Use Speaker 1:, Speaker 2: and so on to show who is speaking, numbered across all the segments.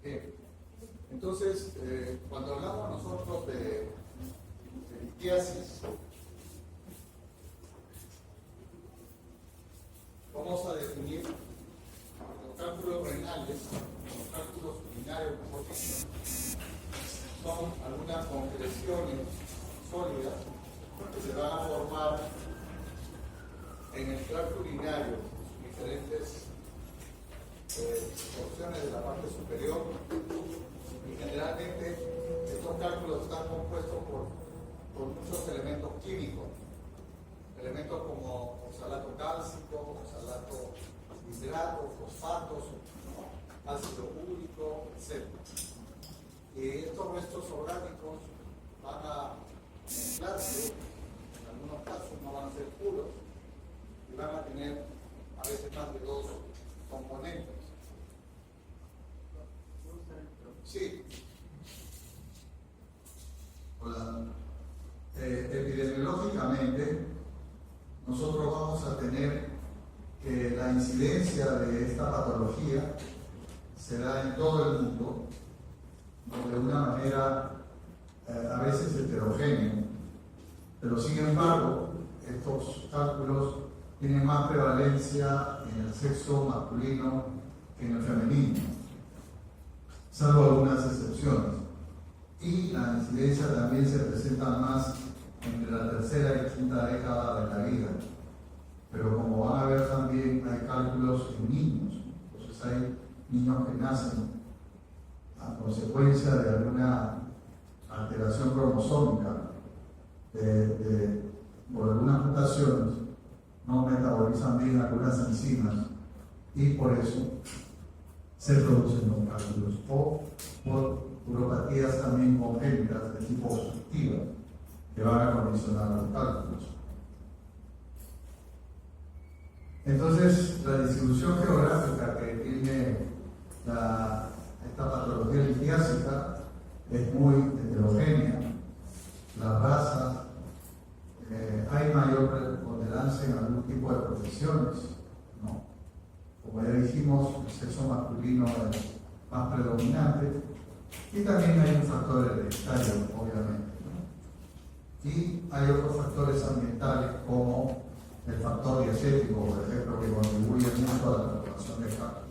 Speaker 1: Bien. Entonces, cuando hablamos nosotros de litiasis, vamos a definir los cálculos renales, los cálculos urinarios, mejor dicho, son algunas concreciones sólidas que se van a formar en el tracto urinario, diferentes porciones de la parte superior, y generalmente estos cálculos están compuestos por muchos elementos químicos, elementos como oxalato cálcico, oxalato hidrato, fosfatos, ¿no? Ácido úrico, etc. Y estos restos orgánicos van a mezclarse, en algunos casos no van a ser puros, y van a tener a veces más de dos componentes. Sí.
Speaker 2: Hola. Epidemiológicamente, nosotros vamos a tener que la incidencia de esta patología se da en todo el mundo, de una manera a veces heterogénea, pero sin embargo, estos cálculos tienen más prevalencia en el sexo masculino que en el femenino, salvo algunas excepciones. Y la incidencia también se presenta más entre la tercera y quinta década de la vida. Pero como van a ver también hay cálculos en niños, entonces hay niños que nacen a consecuencia de alguna alteración cromosómica, por algunas mutaciones, no metabolizan bien algunas enzimas y por eso se producen los cálculos, o por uropatías también congénitas de tipo obstructiva que van a condicionar los cálculos. Entonces, la distribución geográfica que tiene esta patología litiásica es muy heterogénea. La raza, hay mayor preponderancia en algún tipo de profesiones, ¿no? Como ya dijimos, el sexo masculino es más predominante y también hay un factor hereditario, obviamente, ¿no? Y hay otros factores ambientales como el factor dietético, por ejemplo, que contribuye mucho a la formación de cálculos.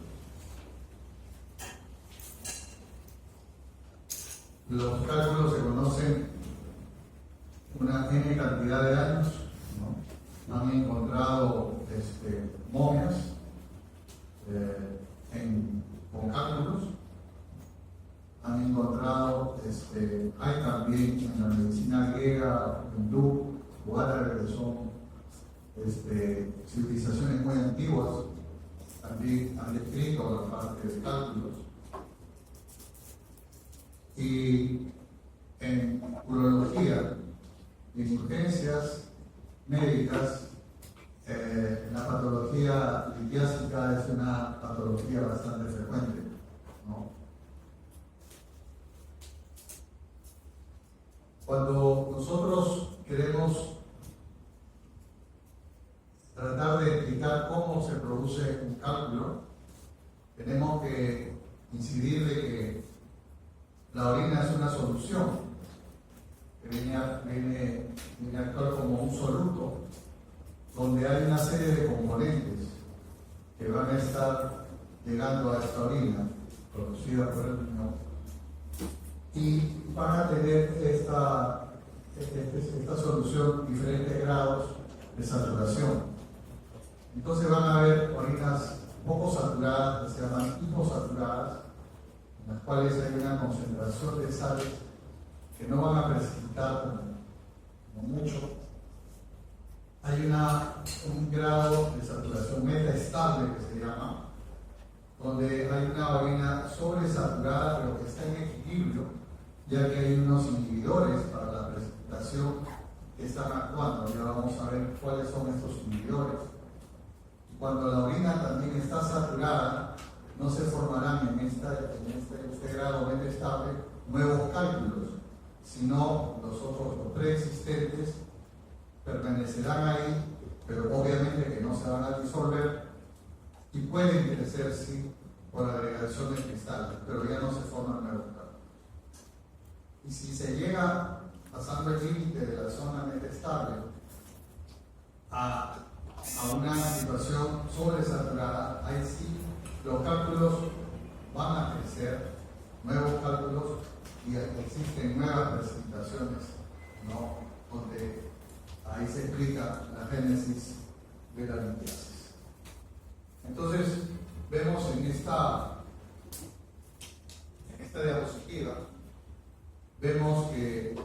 Speaker 2: Los cálculos se conocen una N cantidad de años, ¿no? Han encontrado momias con cálculos, han encontrado, hay también en la medicina griega, hindú o árabe, que son civilizaciones muy antiguas, también han descrito la parte de cálculos. Y en urología y en urgencias médicas, la patología litiásica es una patología bastante frecuente, ¿no? Cuando nosotros queremos tratar de explicar cómo se produce un cálculo, tenemos que incidir de que la orina es una solución que viene a actuar como un soluto, donde hay una serie de componentes que van a estar llegando a esta orina producida por el riñón y van a tener esta solución diferentes grados de saturación. Entonces van a haber orinas poco saturadas, que se llaman hiposaturadas, en las cuales hay una concentración de sales que no van a precipitar como mucho. Hay un grado de saturación metaestable que se llama, donde hay una orina sobresaturada pero que está en equilibrio, ya que hay unos inhibidores para la precipitación que están actuando. Ya vamos a ver cuáles son estos inhibidores. Cuando la orina también está saturada, no se formarán en este grado metaestable nuevos cálculos, sino los preexistentes permanecerán ahí, pero obviamente que no se van a disolver y pueden crecer sí por agregación de cristal, pero ya no se forman nuevos cálculos. Y si se llega, pasando el límite de la zona metastable, a una situación sobresaturada, ahí sí los cálculos van a crecer, nuevos cálculos, y existen nuevas precipitaciones, ¿no? Donde ahí se explica la génesis de la litiasis. Entonces, vemos en esta diapositiva, vemos que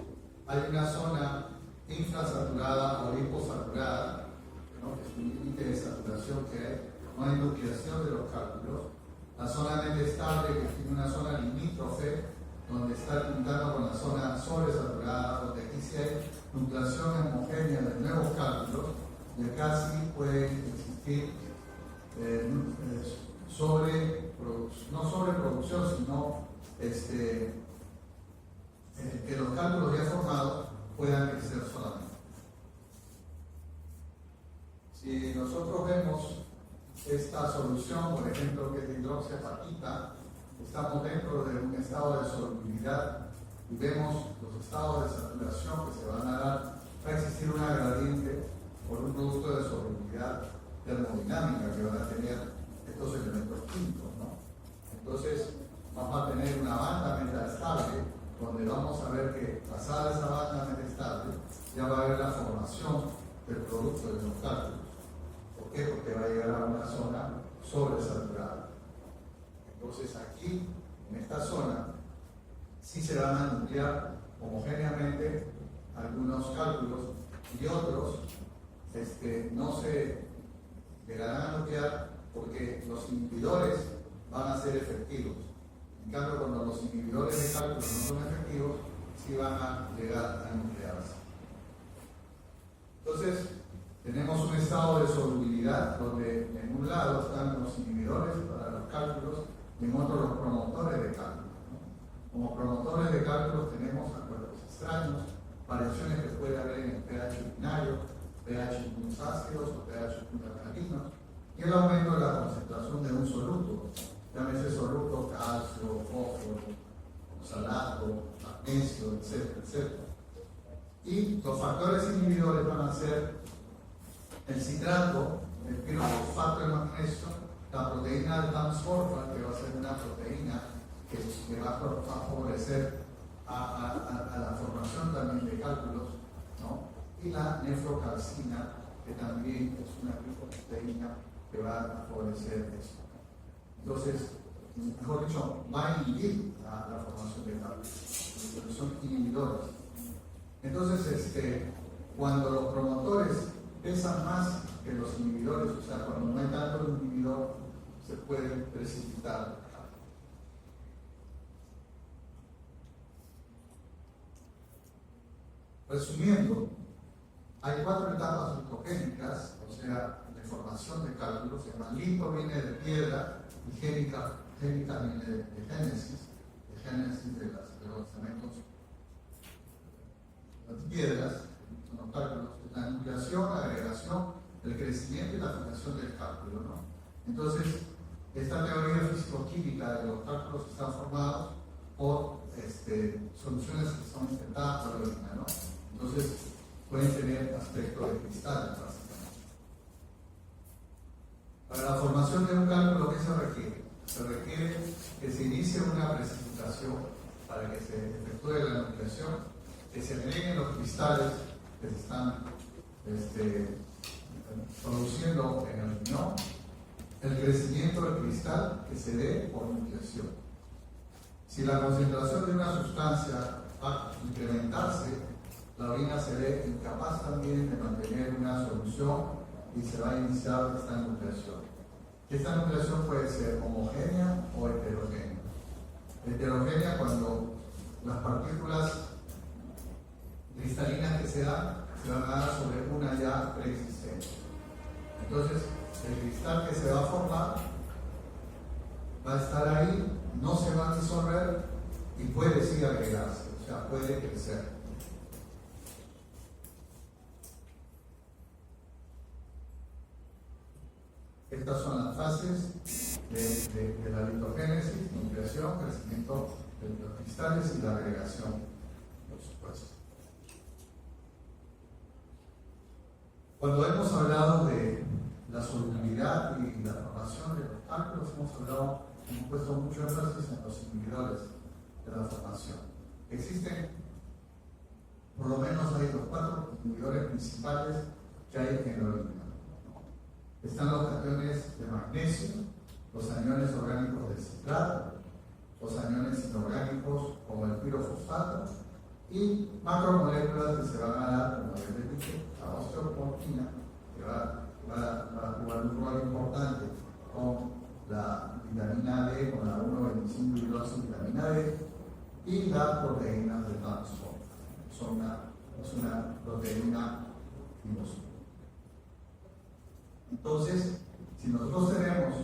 Speaker 2: hay una zona infrasaturada o hiposaturada, ¿no? Que es un límite de saturación que hay, no hay nucleación de los cálculos. La zona metastable, que tiene una zona limítrofe, donde está pintando con la zona sobresaturada, donde aquí sí hay nucleación homogénea de nuevos cálculos, y acá sí pueden existir no sobreproducción, sino que los cálculos ya formados puedan crecer solamente. Si nosotros vemos esta solución, por ejemplo, que es de hidroxiapatita, estamos dentro de un estado de solubilidad y vemos los estados de saturación que se van a dar. Va a existir una gradiente por un producto de solubilidad termodinámica que van a tener estos elementos químicos, ¿no? Entonces, vamos a tener una banda metastable, donde vamos a ver que pasada esa banda metastable ya va a haber la formación del producto de los cálculos. ¿Por qué? Porque va a llegar a una zona sobresaturada. Entonces aquí, en esta zona, sí se van a nuclear homogéneamente algunos cálculos y otros no se llegarán a nuclear porque los inhibidores van a ser efectivos. En cambio, cuando los inhibidores de cálculo no son efectivos, sí van a llegar a nuclearse. Entonces, tenemos un estado de solubilidad donde en un lado están los inhibidores para los cálculos y en otro los promotores de cálculos, ¿no? Como promotores de cálculos tenemos acuerdos extraños, variaciones que puede haber en el pH binario, pH en puntos ácidos o pH en puntos alcalinos, y el aumento de la concentración de un soluto, llámese soluto, calcio, fósforo, oxalato, magnesio, etcétera, etcétera. Y los factores inhibidores van a ser el citrato, el pirofosfato de magnesio, la proteína del Tamsforfa, que va a ser una proteína que va a favorecer a la formación también de cálculos, ¿no? Y la nefrocalcina, que también es una glicoproteína que va a favorecer eso. Entonces, mejor dicho, va a inhibir la formación de cálculos, porque son inhibidores. Entonces, cuando los promotores pesan más que los inhibidores, o sea, cuando no hay tanto de un inhibidor, se puede precipitar. Resumiendo, hay 4 etapas glucogénicas, o sea, de formación de cálculos. El lipo viene de piedra y génica viene de génesis de los elementos, las piedras, son los cálculos, la nucleación, la agregación, el crecimiento y la fijación del cálculo, ¿no? Entonces, esta teoría físico-química de los cálculos están formados por soluciones que son intentadas por la orina, ¿no? Entonces, pueden tener aspecto de cristal, básicamente. Para la formación de un cálculo, ¿qué se requiere? Se requiere que se inicie una precipitación para que se efectúe la nucleación, que se agreguen los cristales que se están produciendo en el riñón, el crecimiento del cristal que se dé por nucleación. Si la concentración de una sustancia va a incrementarse, la orina se ve incapaz también de mantener una solución y se va a iniciar esta nucleación. Esta nucleación puede ser homogénea o heterogénea. Heterogénea cuando las partículas cristalinas que se dan se van a dar sobre una ya preexistente. Entonces, el cristal que se va a formar va a estar ahí, no se va a disolver y puede sí agregarse, o sea, puede crecer. Estas son las fases de la litogénesis, nucleación, crecimiento de los cristales y la agregación, por supuesto. Cuando hemos hablado de la solubilidad y la formación de los cálculos, hemos puesto mucho énfasis en los inhibidores de la formación. Existen, por lo menos hay los 4 inhibidores principales que hay en la orina. Están los cationes de magnesio, los aniones orgánicos del citrato, los aniones inorgánicos como el pirofosfato y macromoléculas que se van a dar, como les dije, la osteoporfina, que va a jugar un rol importante con la vitamina D, con la 1,25-hidroxivitamina D y las proteínas de transporte. Es una proteína fibrosa. Entonces, si nosotros tenemos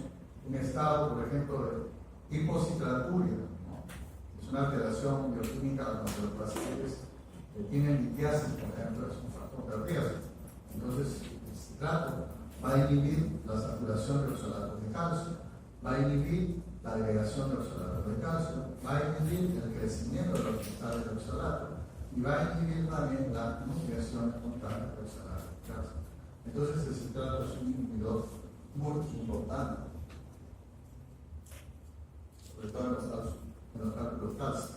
Speaker 2: un estado, por ejemplo, de hipocitraturia, ¿no? Es una alteración bioquímica cuando los pacientes tienen litiasis, por ejemplo, es un factor de riesgo. Entonces, el citrato va a inhibir la saturación de los oxalatos de calcio, va a inhibir la agregación de los oxalatos de calcio, va a inhibir el crecimiento de los cristales de oxalato y va a inhibir también la nucleación espontánea de oxalato de calcio. Entonces el citrato es un inhibidor muy importante, sobre todo en los cálculos calcio.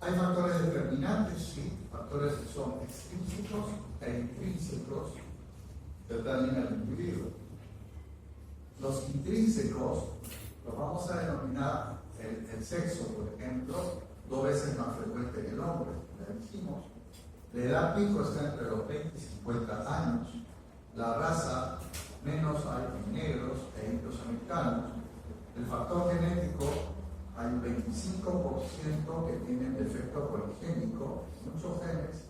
Speaker 2: Hay factores determinantes, sí, factores que son extrínsecos e intrínsecos que determinan el individuo. Los intrínsecos los vamos a denominar el sexo, por ejemplo, 2 veces más frecuente que el hombre, ya dijimos. La edad pico está entre los 20 y 50 años. La raza, menos hay en negros e indios americanos. El factor genético, hay un 25% que tienen defecto poligénico, muchos genes.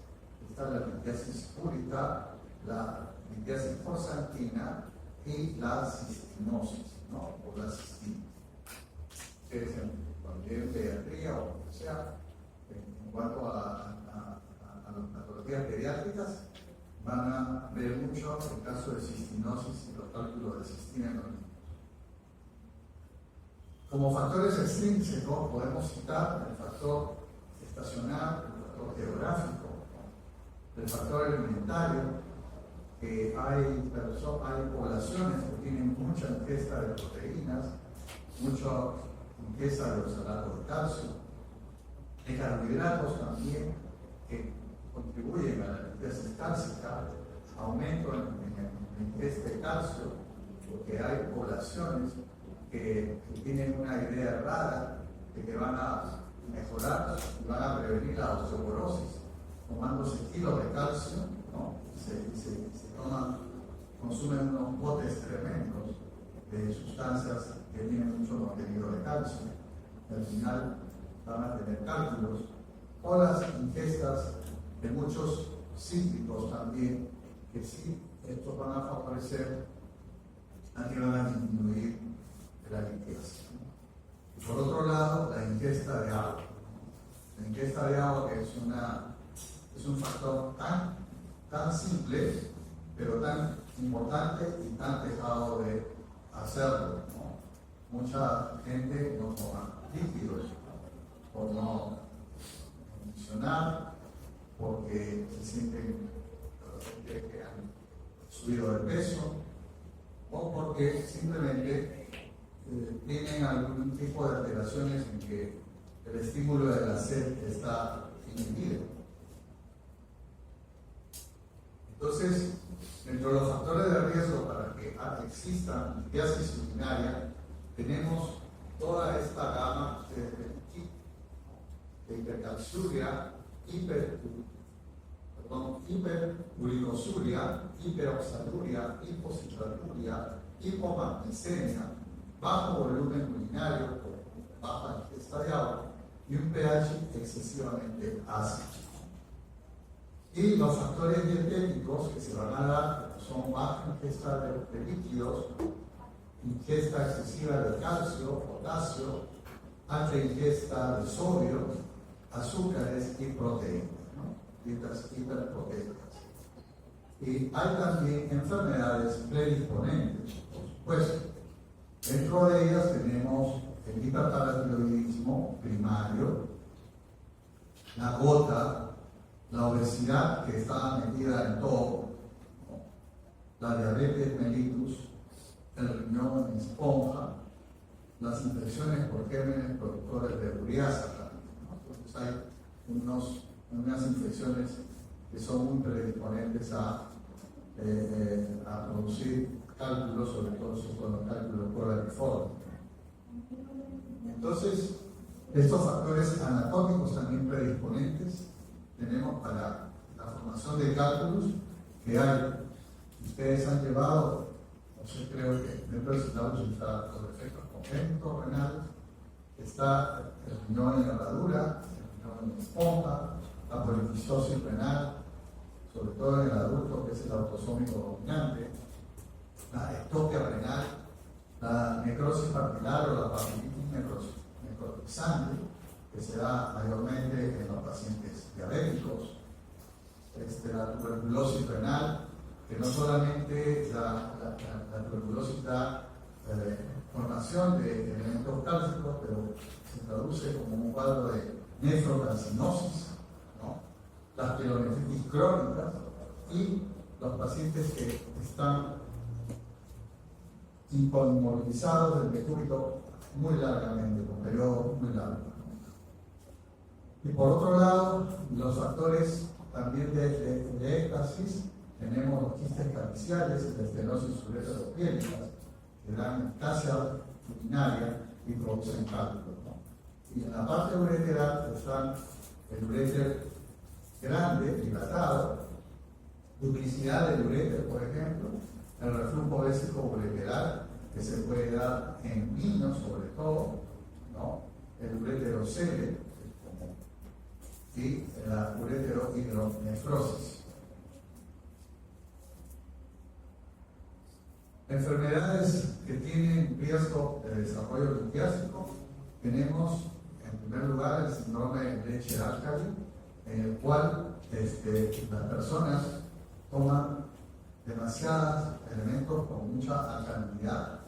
Speaker 2: Está la litiasis púrica, la litiasis porsantina y la cistinosis, ¿no? O la cistina. Ustedes cuando lleguen pediatría o lo que sea, en cuanto a las patologías pediátricas, van a ver mucho el caso de cistinosis y los cálculos de cistina en los niños. Como factores extrínsecos podemos citar el factor estacional, el factor geográfico, el factor alimentario, que hay poblaciones que tienen mucha ingesta de proteínas, mucha ingesta de oxalato de calcio, de carbohidratos también, que contribuyen a la litiasis cálcica, aumento en este calcio, porque hay poblaciones que tienen una idea errada de que van a mejorar y van a prevenir la osteoporosis, tomándose kilos de calcio, ¿no? Consumen unos botes tremendos de sustancias que tienen mucho contenido de calcio, y al final van a tener cálculos, o las ingestas de muchos cítricos también, que sí, estos van a favorecer a que van a disminuir la litiasis. Y por otro lado, la ingesta de agua. La ingesta de agua, que es un factor tan simple, pero tan importante y tan dejado de hacerlo, ¿no? Mucha gente no toma líquidos por no funcionar, porque se sienten que han subido de peso, o porque simplemente tienen algún tipo de alteraciones en que el estímulo de la sed está inhibido. Entonces, dentro de los factores de riesgo para que exista litiasis urinaria, tenemos toda esta gama de hipercalciuria, hiperurinosuria, hiperoxaluria, hipocitraturia, hipomagnesemia, bajo volumen urinario, baja ingesta de agua y un pH excesivamente ácido. Y los factores dietéticos que se van a dar son baja ingesta de líquidos, ingesta excesiva de calcio, potasio, alta ingesta de sodio, azúcares y proteínas, ¿no? Dietas hiperproteicas. Y hay también enfermedades predisponentes, por supuesto. Dentro de ellas tenemos el hiperparatiroidismo primario, la gota, la obesidad que está metida en todo, ¿no? La diabetes mellitus, el riñón en esponja, las infecciones por gérmenes productores de uriasa también, ¿no? Entonces hay unas infecciones que son muy predisponentes a producir cálculos, sobre todo con los cálculos coronavirus. Entonces, estos factores anatómicos también predisponentes tenemos para la formación de cálculos que hay. Ustedes han llevado, no sé, creo que dentro del síndrome está los efectos congénitos renales, está el riñón en herradura, el riñón en esponja, la poliquistosis renal, sobre todo en el adulto, que es el autosómico dominante, la ectopia renal, la necrosis papilar o la papilitis necrotizante, que se da mayormente en los pacientes diabéticos, la tuberculosis renal, que no solamente la tuberculosis da formación de elementos cálcicos, pero se traduce como un cuadro de nefrocalcinosis, ¿no? Las pielonefritis crónicas y los pacientes que están inmovilizados del decúbito muy largamente, con periodos muy largos. Y por otro lado, los factores también de éxtasis, tenemos los quistes calciales, la estenosis ureteropiénica, que dan ectasia urinaria y producen cálculos, ¿no? Y en la parte ureteral están el uréter grande, dilatado, duplicidad del uréter, por ejemplo, el reflujo vésico ureteral, que se puede dar en niños sobre todo, ¿no? El ureterocele y la ureterohidronefrosis. Enfermedades que tienen riesgo de desarrollo litiásico, tenemos en primer lugar el síndrome de Leche-Alcali, en el cual las personas toman demasiados elementos con mucha alcalinidad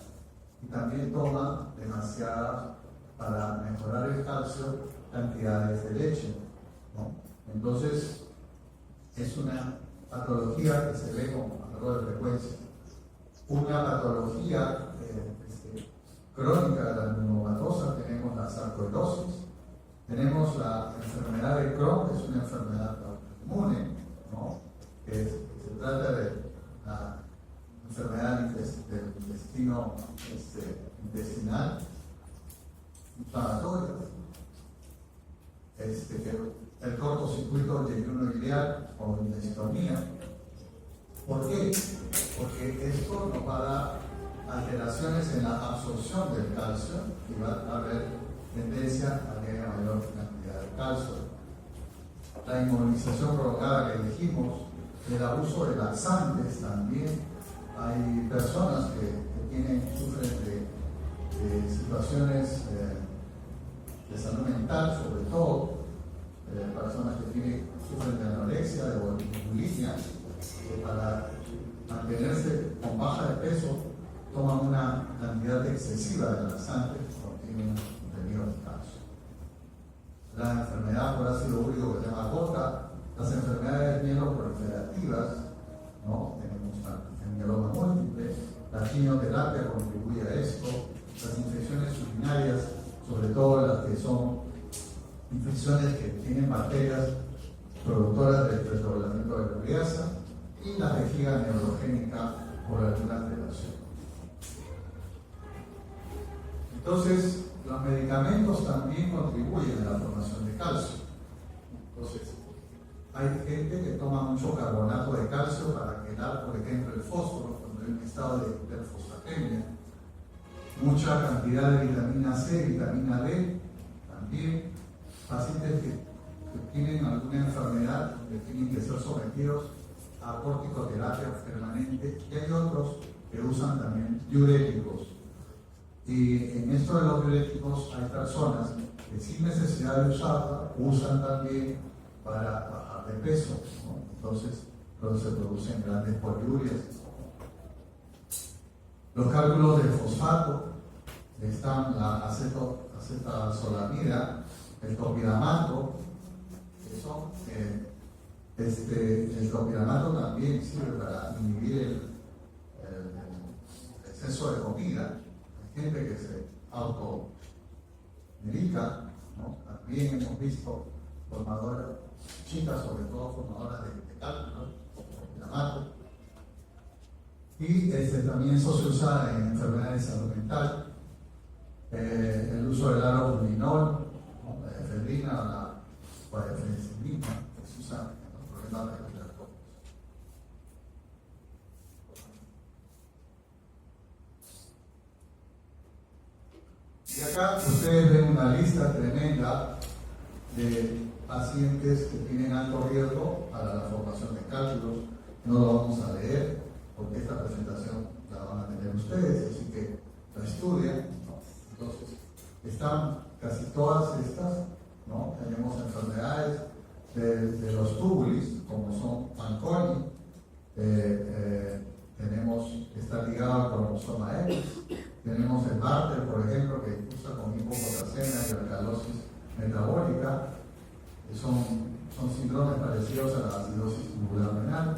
Speaker 2: y también toman demasiadas, para mejorar el calcio, cantidades de leche, ¿no? Entonces es una patología que se ve con algo de frecuencia. Una patología crónica de la pneumatosa, tenemos la sarcoidosis, tenemos la enfermedad de Crohn, que es una enfermedad autoinmune, ¿no? Que se trata de la enfermedad del intestino intestinal inflamatoria, el cortocircuito yeyuno-ileal o intestomía. ¿Por qué? Porque esto nos va a dar alteraciones en la absorción del calcio y va a haber tendencia a que haya mayor cantidad de calcio. La inmovilización prolongada que dijimos, el abuso de laxantes también. Hay personas que sufren de situaciones de salud mental, sobre todo personas que sufren de anorexia, de bulimia, que para mantenerse con baja de peso toman una cantidad excesiva de laxantes que contienen contenido de calcio. La enfermedad por ácido úrico que se llama gota, las enfermedades mieloproliferativas, ¿no? Tenemos el mieloma múltiple, la quimioterapia contribuye a esto, las infecciones urinarias, sobre todo las que son infecciones que tienen bacterias productoras del desdoblamiento de la ureasa, y la vejiga neurogénica por alguna alteración. Entonces, los medicamentos también contribuyen a la formación de calcio. Entonces, hay gente que toma mucho carbonato de calcio para quedar, por ejemplo, el fósforo, cuando hay un estado de hiperfosfatemia. Mucha cantidad de vitamina C, vitamina D, también. Pacientes que tienen alguna enfermedad que tienen que ser sometidos a corticoterapia permanente, y hay otros que usan también diuréticos. Y en esto de los diuréticos hay personas que sin necesidad de usarla usan también para bajar de peso, ¿no? Entonces se producen grandes poliurias. Los cálculos de fosfato están la acetazolamida, el topiramato, que son, el topiramato también sirve para inhibir el exceso de comida. Hay gente que se automedica, ¿no? También hemos visto formadoras, chicas sobre todo formadoras de cálculos, topiramato. Y también eso se usa en enfermedades de salud mental. El uso del arobulinol, ¿no? La efedrina o la guaifenesilina, que se usa en los problemas respiratorios. Y acá ustedes ven una lista tremenda de pacientes que tienen alto riesgo para la formación de cálculos. No lo vamos a leer porque esta presentación la van a tener ustedes, así que la estudian, ¿no? Entonces, están casi todas estas, ¿no? Tenemos enfermedades de los túbulis, como son Fanconi, está ligado al cromosoma X, tenemos el Barter, por ejemplo, que cursa con hipopotasemia y alcalosis metabólica, que son síndromes parecidos a la acidosis tubular renal,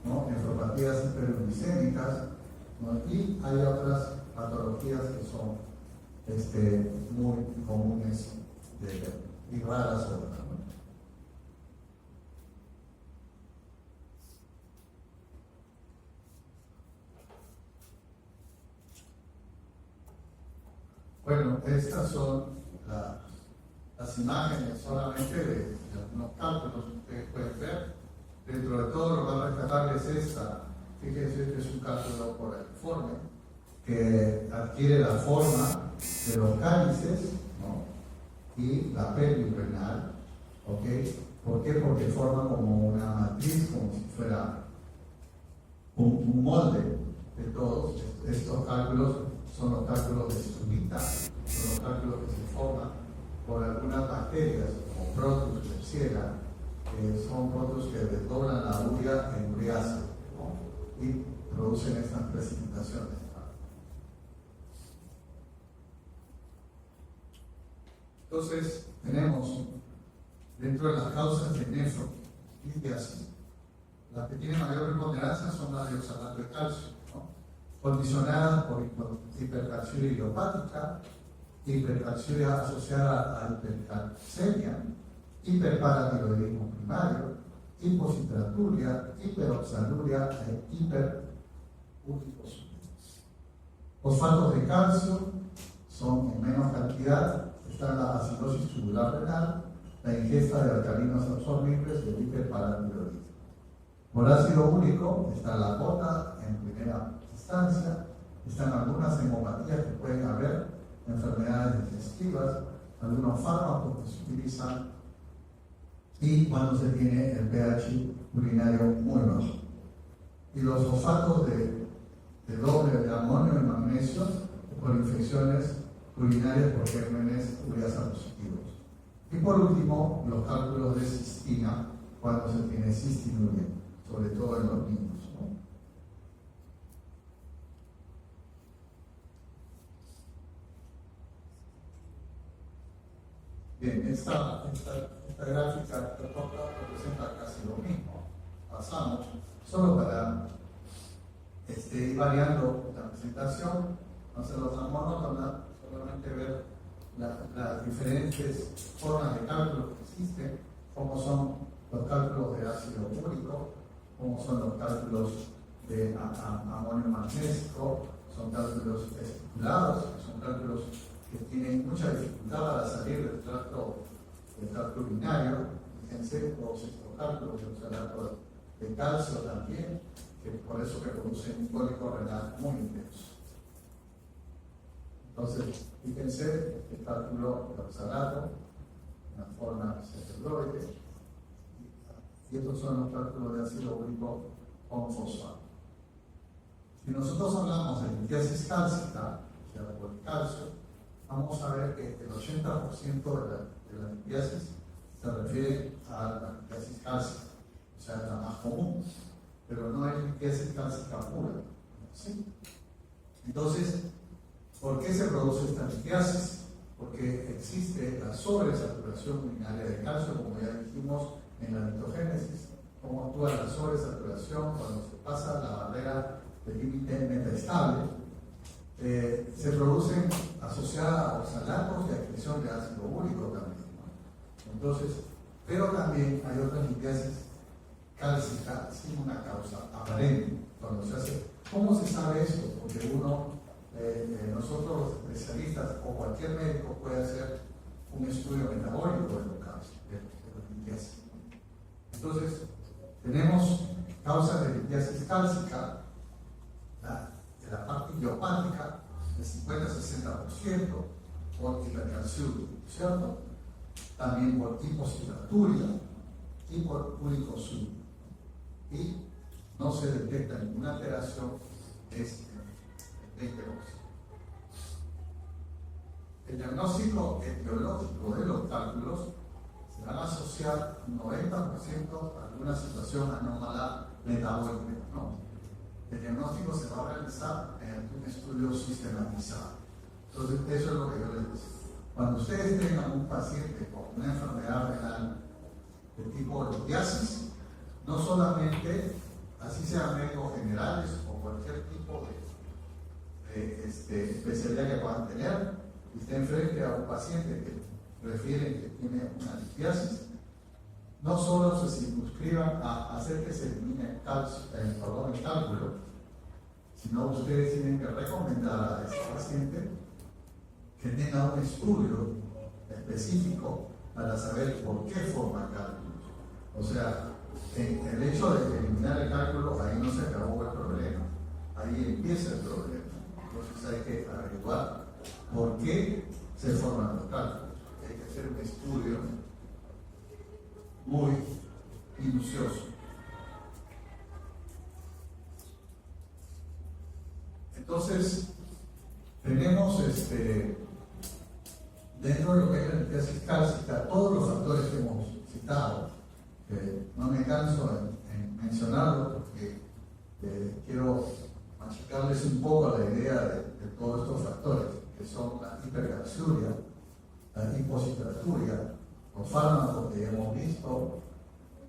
Speaker 2: ¿no? Nefropatías hiperglicémicas, ¿no? Y hay otras patologías que son muy comunes y raras otras, ¿no? Bueno, estas son las imágenes solamente de algunos cálculos que ustedes pueden ver. Dentro de todo lo más rescatable es esta. Fíjense que es un cálculo por el informe que adquiere la forma de los cálices, ¿no? Y la pelvis renal, ¿ok? ¿Por qué? Porque forma como una matriz, como si fuera un molde de todos. Estos cálculos son los cálculos de Sturita, son los cálculos que se forman por algunas bacterias como Proteus, Klebsiella, que son protos que desdoblan la urea en ureáceo, ¿no? Y producen estas precipitaciones. Entonces, tenemos dentro de las causas de nefrolitiasis, las que tienen mayor preponderancia son las de oxalato de calcio, ¿no? Condicionadas por hipercalciuria idiopática, hipercalciuria asociada a hipercalcemia, hiperparatiroidismo primario, hiposcitraturia, hiperoxaluria e hiperuricosurias. Fosfatos de calcio son en menos cantidad. Está la acidosis tubular renal, la ingesta de alcalinos absorbibles y el hiperparatiroidismo. Por ácido úrico está la gota en primera instancia, están algunas hemopatías que pueden haber, enfermedades digestivas, algunos fármacos que se utilizan y cuando se tiene el pH urinario muy bajo. Y los fosfatos de doble de amonio y magnesio por infecciones urinarias por gérmenes ureasa positivos. Y por último, los cálculos de cistina cuando se tiene cistinuria, sobre todo en los niños, ¿no? Bien, esta gráfica representa casi lo mismo. Pasamos, solo para ir variando la presentación, no se los damos monótona, solamente ver las diferentes formas de cálculo que existen, como son los cálculos de ácido úrico, como son los cálculos de amonio magnésico, son cálculos estipulados, son cálculos que tienen mucha dificultad para salir del tracto urinario. Fíjense, todos estos cálculos de oxalato de calcio también, que por eso que producen un cólico renal muy intenso. Entonces, fíjense, el cálculo de oxalato, una forma celuloide, y estos son los cálculos de ácido úrico con fosfato. Si nosotros hablamos de litiasis cálcica, o sea, por el calcio, vamos a ver que el 80% de la litiasis se refiere a la litiasis cálcica, o sea, la más común, pero no hay litiasis cálcica pura, ¿sí? Entonces, ¿por qué se produce esta litiasis? Porque existe la sobresaturación urinaria de calcio, como ya dijimos en la mitogénesis, cómo actúa la sobresaturación cuando se pasa la barrera del límite metaestable. Se producen asociadas a oxalatos y a excreción de ácido úrico también, ¿no? Entonces, pero también hay otras litiasis cálcicas sin una causa aparente. Cuando se hace, ¿cómo se sabe esto? Porque nosotros los especialistas o cualquier médico puede hacer un estudio metabólico de los casos de la litiasis. Entonces, tenemos causas de litiasis cálcica, de la parte idiopática, del 50-60%, por hipercalciuria, ¿cierto? También por hipocitraturia y por uricosur. Y no se detecta ninguna alteración de hiperoxia. El diagnóstico etiológico de los cálculos se van a asociar 90% a alguna situación anómala metabólica, ¿no? El diagnóstico se va a realizar mediante un estudio sistematizado. Entonces, eso es lo que yo les decía. Cuando ustedes tengan un paciente con una enfermedad renal de tipo litiasis, no solamente, así sean médicos generales o cualquier tipo de especialidad que puedan tener, y estén frente a un paciente que refieren que tiene una litiasis, no solo se circunscriban a hacer que se elimine el cálculo, sino ustedes tienen que recomendar a este paciente que tenga un estudio específico para saber por qué forma cálculos. O sea, el hecho de eliminar el cálculo, ahí no se acabó el problema, ahí empieza el problema. Entonces hay que averiguar por qué se forman los cálculos. Hay que hacer un estudio muy minucioso. Entonces, tenemos dentro de lo que es la litiasis cálcica, todos los factores que hemos citado. No me canso en mencionarlo porque quiero machacarles un poco la idea de todos estos factores, que son la hipercalciuria, la hipocitraturia, los fármacos que ya hemos visto,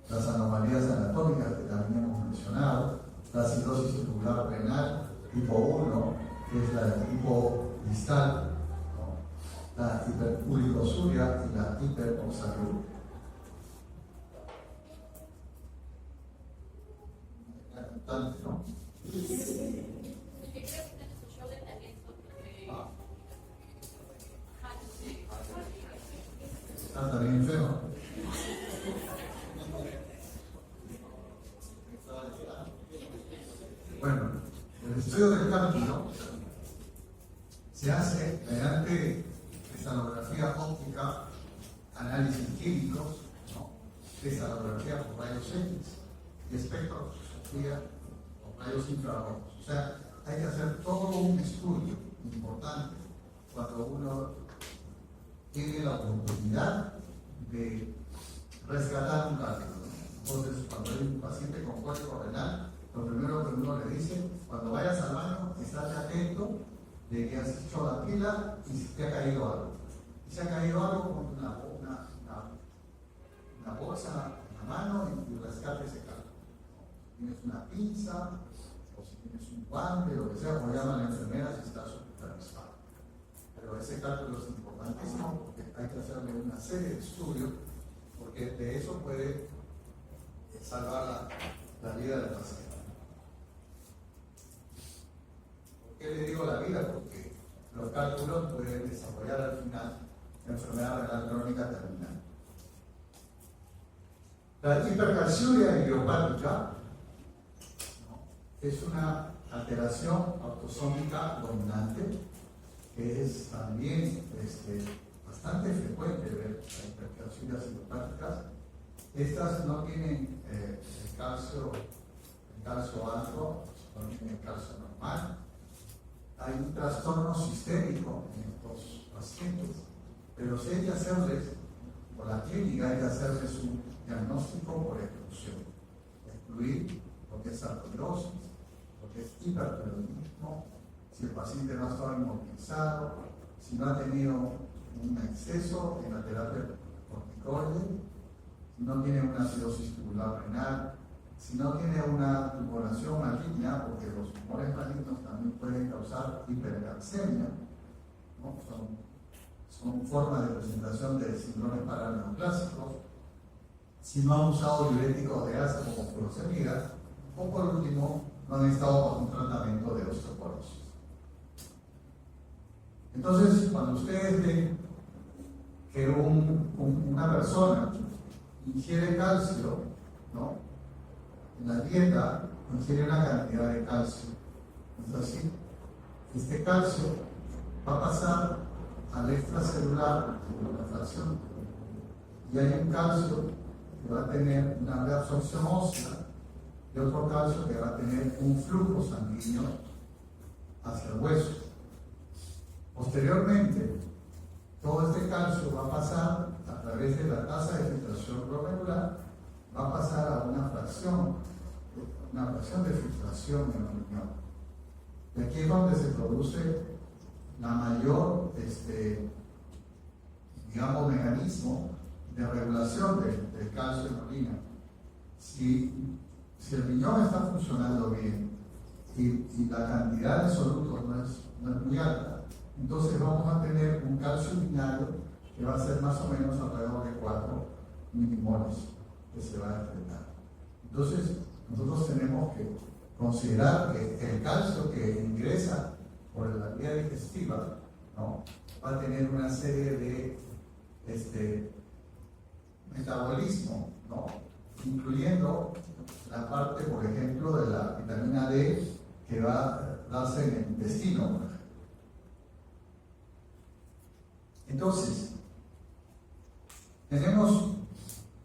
Speaker 2: las anomalías anatómicas que también hemos mencionado, la cirrosis tubular renal tipo 1, que es la de tipo distal, ¿no? La hiperuricosuria y la hiperoxaluria. ¿No? Ah, también enfermo. Bueno, el estudio del cálculo se hace mediante cristalografía óptica, análisis químicos, ¿no? Cristalografía por rayos X y espectroscopía por rayos infrarrojos. O sea, hay que hacer todo un estudio importante cuando uno tiene la oportunidad de rescatar un cálculo. Entonces, cuando hay un paciente con cólico renal, lo primero que uno le dice, cuando vayas al baño, estate atento de que has hecho la pila y si te ha caído algo. Si se ha caído algo, pon una bolsa en la mano y rescate ese cálculo. Si tienes una pinza, o si tienes un guante, lo que sea, o llama a la enfermera si estás supervisado. Pero ese cálculo es importantísimo porque hay que hacerle una serie de estudios, porque de eso puede salvar la vida del paciente. ¿Por qué le digo la vida? Porque los cálculos pueden desarrollar al final la enfermedad renal crónica terminal. La hipercalciuria idiopática, ¿no?, es una alteración autosómica dominante que es también bastante frecuente ver las hipercalciurias idiopáticas. Estas no tienen el calcio alto, no tienen el calcio normal. Hay un trastorno sistémico en estos pacientes, pero si hay que hacerles, por la clínica hay que hacerles un diagnóstico por exclusión, excluir lo que es artrosis, lo que es hipertiroidismo si el paciente no ha estado inmovilizado, si no ha tenido un exceso en la terapia corticoide, si no tiene una acidosis tubular renal, si no tiene una tumoración maligna, porque los tumores malignos también pueden causar hipercalcemia, ¿no? Son formas de presentación de síndromes paraneoplásicos. Si no han usado diuréticos de asa como furosemida, o por último, no han estado bajo un tratamiento de osteoporosis. Entonces, cuando ustedes ven que una persona ingiere calcio, ¿no? En la dieta ingiere una cantidad de calcio. Entonces, este calcio va a pasar al extracelular de la fracción, y hay un calcio que va a tener una reabsorción ósea y otro calcio que va a tener un flujo sanguíneo hacia el hueso. Posteriormente, todo este calcio va a pasar a través de la tasa de filtración glomerular, va a pasar a una fracción de filtración en el riñón. Y aquí es donde se produce la mayor, mecanismo de regulación del calcio en la orina. Si el riñón está funcionando bien y la cantidad de solutos no es muy alta, entonces vamos a tener un calcio urinario que va a ser más o menos alrededor de 4 milimoles que se va a excretar. Entonces, nosotros tenemos que considerar que el calcio que ingresa por la vía digestiva, ¿no? Va a tener una serie de metabolismo, ¿no? Incluyendo la parte, por ejemplo, de la vitamina D que va a darse en el intestino, por ejemplo. Entonces, tenemos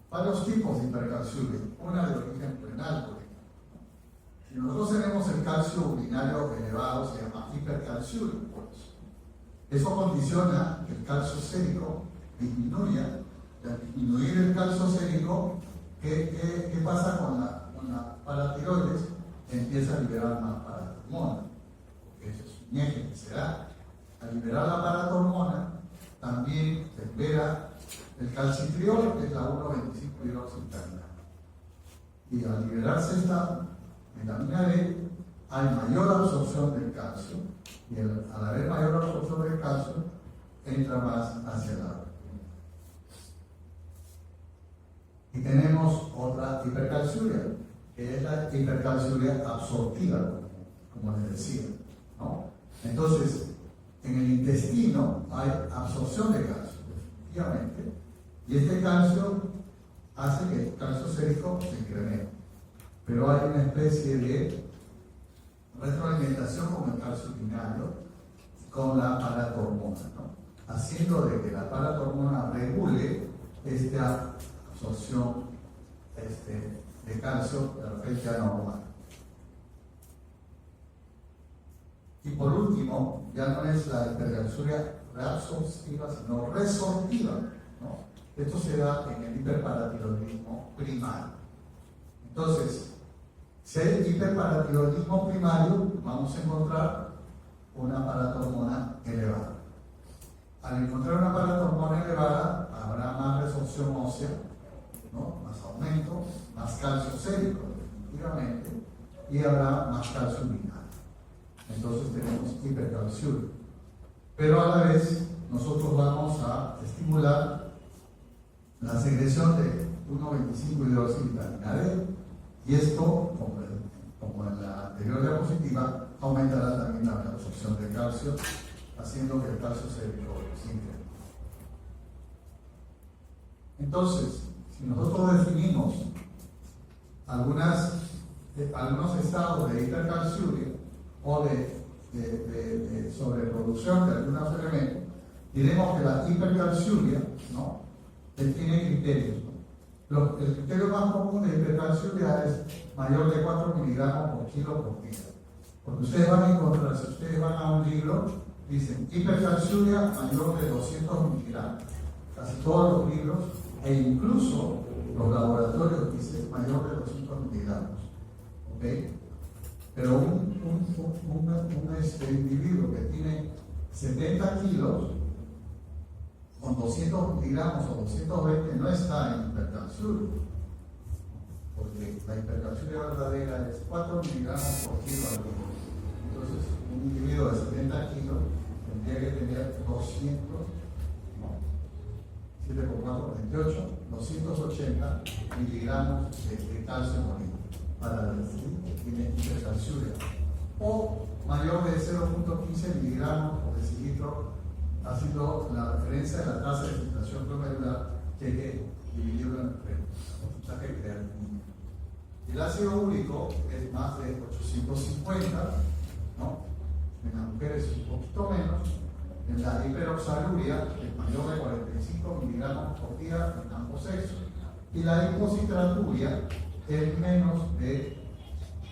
Speaker 2: varios tipos de hipercalciuria, una de origen renal, por ejemplo. Si nosotros tenemos el calcio urinario elevado, se llama hipercalciuria, pues. Eso condiciona que el calcio sérico disminuya. Al disminuir el calcio sérico, ¿qué pasa con la paratiroides? Empieza a liberar más paratormona, porque eso es un eje que se da. Al liberar la paratormona, también se libera el calcitriol, que es la 1,25-hidroxivitamina. Y al liberarse esta vitamina D, hay mayor absorción del calcio, y al haber mayor absorción del calcio, entra más hacia la orina. Y tenemos otra hipercalciuria, que es la hipercalciuria absortiva, como les decía, ¿no? Entonces, en el intestino hay absorción de calcio, efectivamente, y este calcio hace que el calcio sérico se incremente. Pero hay una especie de retroalimentación con el calcio urinario y con la paratormona, ¿no? Haciendo de que la paratormona regule esta absorción de calcio de repente anormal. Y por último, ya no es la hipercalciuria reabsortiva, sino resortiva, ¿no? Esto se da en el hiperparatiroidismo primario. Entonces, si hay hiperparatiroidismo primario, vamos a encontrar una paratormona elevada. Al encontrar una paratormona elevada, habrá más resorción ósea, ¿no? Más aumento, más calcio sérico, definitivamente, y habrá más calcio urinario. Entonces tenemos hipercalciuria. Pero a la vez, nosotros vamos a estimular la secreción de 1,25-hidroxivitamina D, y esto, como en la anterior diapositiva, aumentará también la absorción de calcio, haciendo que el calcio sérico se incremente. Entonces, si nosotros definimos algunos estados de hipercalciuria o de sobreproducción de algunos elementos, diremos que la hipercalciuria, ¿no?, tiene criterios, ¿no? El criterio más común de hipercalciuria es mayor de 4 miligramos por kilo por día. Porque ustedes van a encontrar, si ustedes van a un libro, dicen hipercalciuria mayor de 200 miligramos. Casi todos los libros, e incluso los laboratorios, dicen mayor de 200 miligramos. ¿Ok? Pero un individuo que tiene 70 kilos con 200 miligramos o 220 no está en hipercalciuria, porque la hipercalciuria verdadera es 4 miligramos por kilo al día. Entonces, un individuo de 70 kilos tendría que tener 200, no, 7 por 4, 28, 280 miligramos de calcio en orina para decir que tiene hipercalciuria, o mayor de 0.15 miligramos por decilitro, haciendo la referencia de la tasa de filtración glomerular que hay que dividirlo entre el porcentaje de creatinina. El ácido úrico es más de 850, ¿no? En las mujeres un poquito menos. En la hiperoxaluria es mayor de 45 miligramos por día en ambos sexos. Y la hipocitraturia es menos de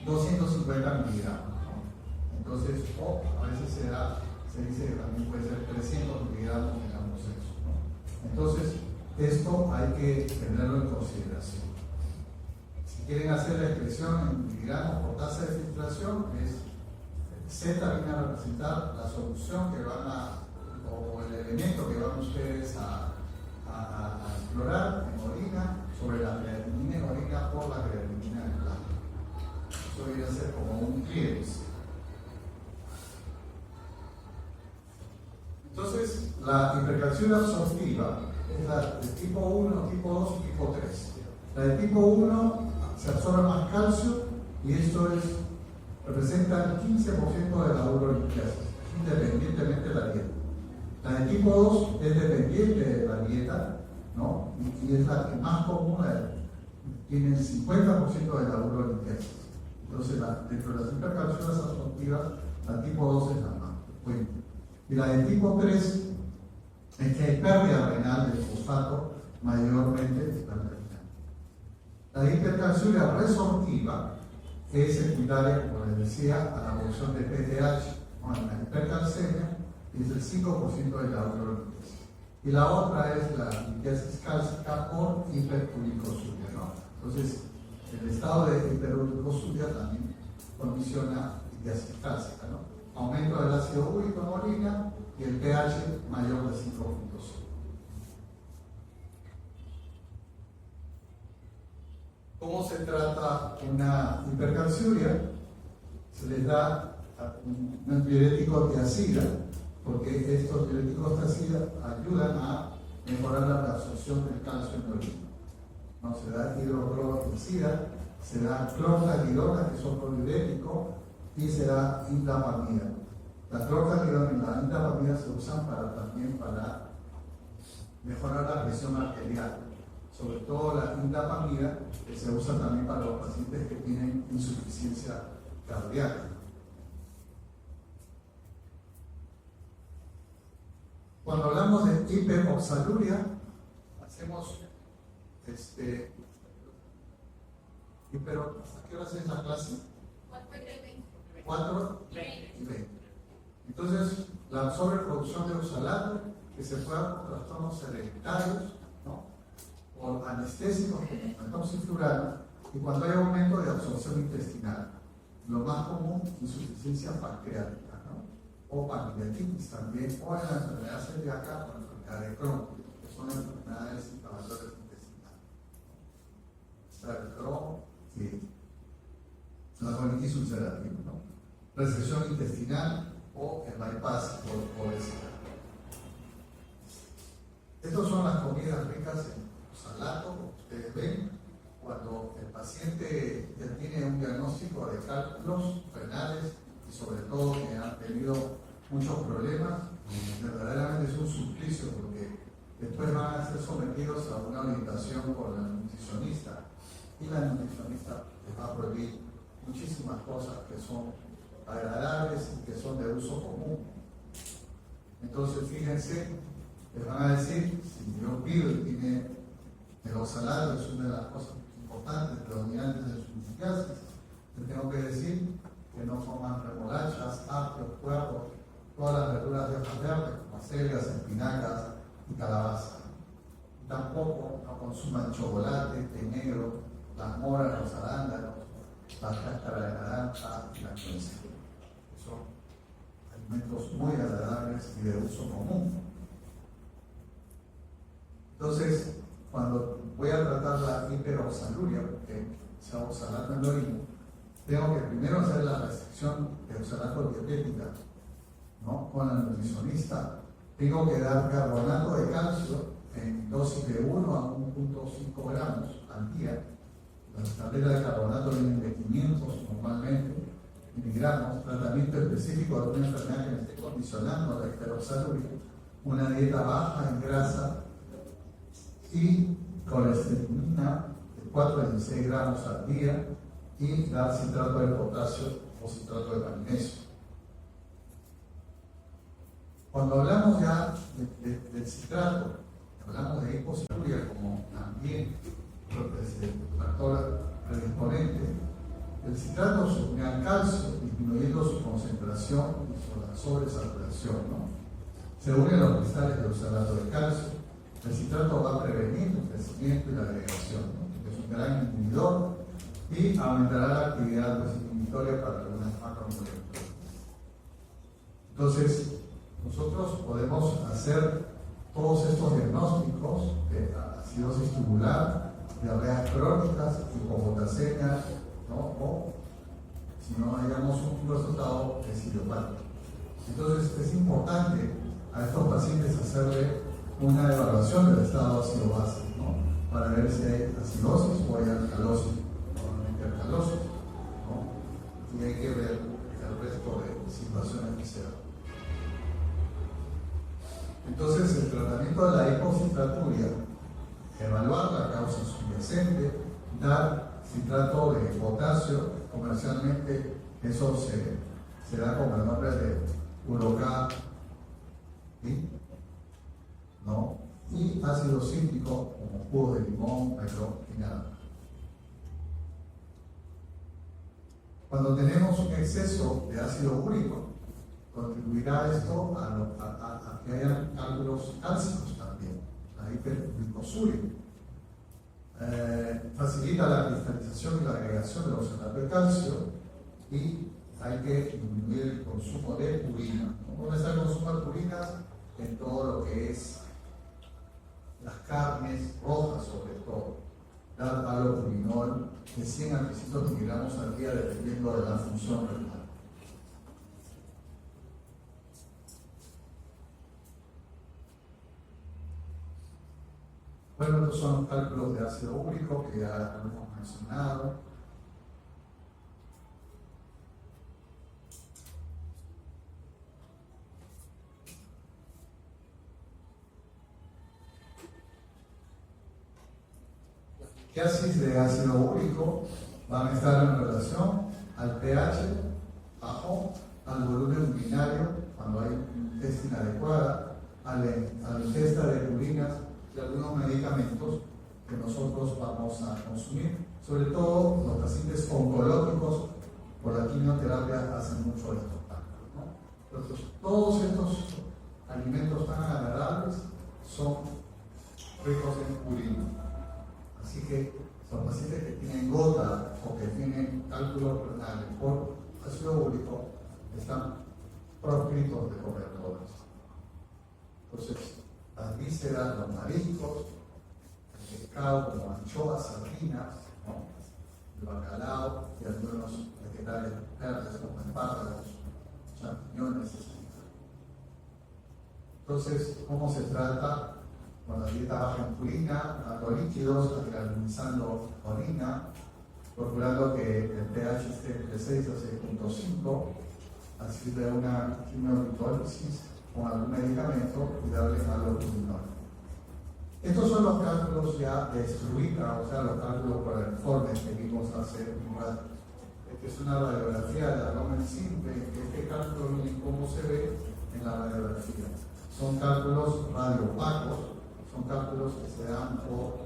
Speaker 2: 250 miligramos, ¿no? Entonces, o a veces se dice que también puede ser 300 miligramos en ambos sexos, ¿no? Entonces, esto hay que tenerlo en consideración. Si quieren hacer la expresión en miligramos por tasa de filtración, es Z viene a representar la solución que van o el elemento que van ustedes a explorar en orina sobre la creatinina en orina por la creatinina en plasma. Eso viene a ser como un clearance. Entonces, la hipercalciuria absortiva es la de tipo 1, tipo 2 y tipo 3. La de tipo 1 se absorbe más calcio y esto representa el 15% de la urolimpiasis, independientemente de la dieta. La de tipo 2 es dependiente de la dieta, ¿no? Y es la que más común tiene el 50% de la urolimpiasis. Entonces, dentro de las hipercalciurias absortivas, la tipo 2 es la más frecuente. Y la de tipo 3 es que hay pérdida renal del fosfato, mayormente de pérdida renal. La hipercalciuria resortiva es secundaria, como les decía, a la producción de PTH. Bueno, la hipercalcemia es el 5% de la urolimpiasis. Y la otra es la limpiasis cálcica por hiperuricosuria, ¿no? Entonces, el estado de hiperuricosuria también condiciona limpiasis cálcica, ¿no? Aumento del ácido úrico en orina y el pH mayor de 5.5. ¿Cómo se trata una hipercalciuria? Se les da un antidiurético tiazida, porque estos diuréticos tiazida ayudan a mejorar la absorción del calcio en la orina. ¿No? Se da hidroclorotiazida, se da clortalidona, que es otro diurético, y se da indapamida. La clortalidona y la indapamida se usan también para mejorar la presión arterial. Sobre todo la indapamida, que se usa también para los pacientes que tienen insuficiencia cardíaca. Cuando hablamos de hiperoxaluria, hacemos ¿hasta qué hora es la clase? 4 y 20. Entonces, la sobreproducción de oxalato, que se puede dar por trastornos hereditarios, ¿no? Por anestésicos como metoxiflurano, y cuando hay aumento de absorción intestinal. Lo más común, insuficiencia pancreática, ¿no? O pancreatitis también, o en la enfermedad celíaca o la enfermedad de Crohn, que son enfermedades inflamatorias intestinales. Está el Crohn y la colitis ulcerativa, ¿no? Resección intestinal o el bypass por obesidad. Estas son las comidas ricas en oxalato, como ustedes ven, cuando el paciente ya tiene un diagnóstico de cálculos renales y sobre todo que han tenido muchos problemas, verdaderamente es un suplicio porque después van a ser sometidos a una orientación por la nutricionista y la nutricionista les va a prohibir muchísimas cosas que son agradables y que son de uso común. Entonces, fíjense, les van a decir, si yo pido y tiene el oxalato, es una de las cosas importantes, predominantes de su limpiasis, les tengo que decir que no coman remolachas, apios, puerros, todas las verduras de hojas verdes, como acelgas, espinacas y calabaza. Tampoco no consuman chocolate, té negro, las moras, los arándanos, la cáscara de naranja y la nuez, que son alimentos muy agradables y de uso común. Entonces, cuando voy a tratar la hiperoxaluria, porque se oxalato endógeno, tengo que primero hacer la restricción de oxalato dietética, ¿no? Con la nutricionista. Tengo que dar carbonato de calcio en dosis de 1 a 1.5 gramos al día. Las tabletas de carbonato vienen de 500 normalmente miligramos. Tratamiento específico de una enfermedad que me esté condicionando la hiperoxaluria. Una dieta baja en grasa y colesterolemia de 4 a 16 gramos al día y dar citrato de potasio o citrato de magnesio. Cuando hablamos ya del citrato, hablamos de hipocitratura como también factor predisponente, el citrato se une al calcio, disminuyendo su concentración y su sobresaturación, ¿no? Se unen los cristales de oxalato de calcio. El citrato va a prevenir el crecimiento y la agregación, ¿no? Es un gran inhibidor y aumentará la actividad inhibitoria para algunas macromoléculas. Entonces, nosotros podemos hacer todos estos diagnósticos de acidosis tubular, diarreas crónicas, hipopotasemias, ¿no? O si no, hayamos un resultado de idiopático. Entonces, es importante a estos pacientes hacerle una evaluación del estado ácido-base, ¿no? Para ver si hay acidosis o hay alcalosis, normalmente alcalosis, ¿no? Y hay que ver el resto de situaciones que se dan. Entonces, el tratamiento de la hipocitraturia, evaluar la causa subyacente, dar citrato de potasio, comercialmente eso se da como el nombre de Uroca, ¿sí? ¿No? Y ácido cítrico como jugo de limón, melón y nada. Cuando tenemos un exceso de ácido úrico, contribuirá esto a que haya cálculos cálcicos también, la hiperglicosuria. Facilita la cristalización y la agregación de los oxalato de calcio y hay que disminuir el consumo de purina. ¿Dónde está el consumo de purina? En todo lo que es las carnes rojas, sobre todo. Dar allopurinol de 100 a 300 miligramos al día dependiendo de la función renal. Bueno, estos son los cálculos de ácido úrico que ya hemos mencionado. Las crisis de ácido úrico van a estar en relación al pH bajo, al volumen urinario, cuando hay ingesta inadecuada, a la ingesta de purinas y algunos medicamentos que nosotros vamos a consumir. Sobre todo los pacientes oncológicos por la quimioterapia hacen mucho estos cálculos, ¿no? Entonces, todos estos alimentos tan agradables son ricos en purina. Así que los pacientes que tienen gota o que tienen cálculos renales por ácido úrico están proscritos de comer todas. Entonces, las vísceras, los mariscos, el pescado como anchoas, sardinas, ¿no? El bacalao y algunos vegetales verdes como espárragos, champiñones, etc. Entonces, ¿cómo se trata? Con la dieta baja en purina, dando líquidos, alcalinizando orina, procurando que el pH esté entre 6 a 6.5, así de una quimiolipólisis con algún medicamento y darle allopurinol. Estos son los cálculos ya de Struika, o sea, los cálculos por el informe que vimos hace un rato. Esta es una radiografía de abdomen simple, este cálculo miren cómo se ve en la radiografía. Son cálculos radioopacos, son cálculos que se dan por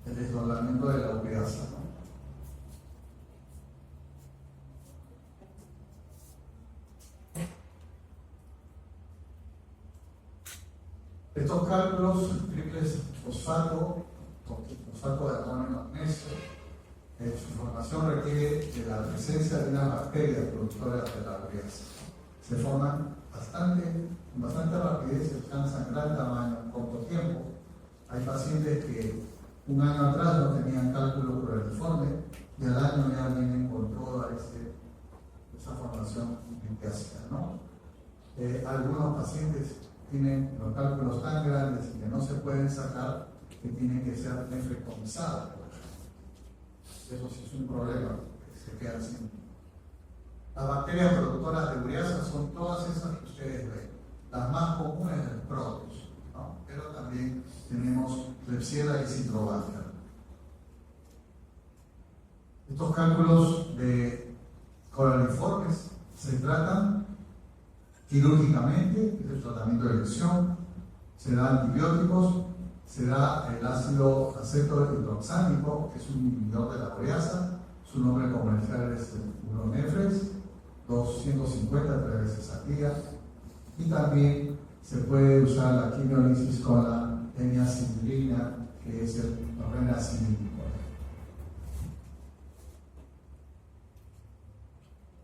Speaker 2: el desdoblamiento de la ureasa, ¿no? Estos cálculos, triples fosfato de amonio y magnesio, Su formación requiere de la presencia de una bacteria productora de la ureasa. Se forman con bastante rapidez, se alcanzan gran tamaño en corto tiempo. Hay pacientes que un año atrás no tenían cálculo crueliforme y al año ya vienen con toda esa formación lipídica, ¿no? Algunos pacientes tienen los cálculos tan grandes que no se pueden sacar que tienen que ser nefrectomizados. Eso sí es un problema, que se quedan sin. Las bacterias productoras de ureasa son todas esas que ustedes ven. Las más comunes del Proteus, ¿no? Pero también tenemos Klebsiella y Citrobacter. Estos cálculos de coraliformes se tratan quirúrgicamente, es el tratamiento de elección, se dan antibióticos, se da el ácido acetohidroxánico, que es un inhibidor de la ureasa, su nombre comercial es el Uronefrex, 250 3 veces al día, y también se puede usar la quimiolisis con la eniacilina, que es el renacilínico.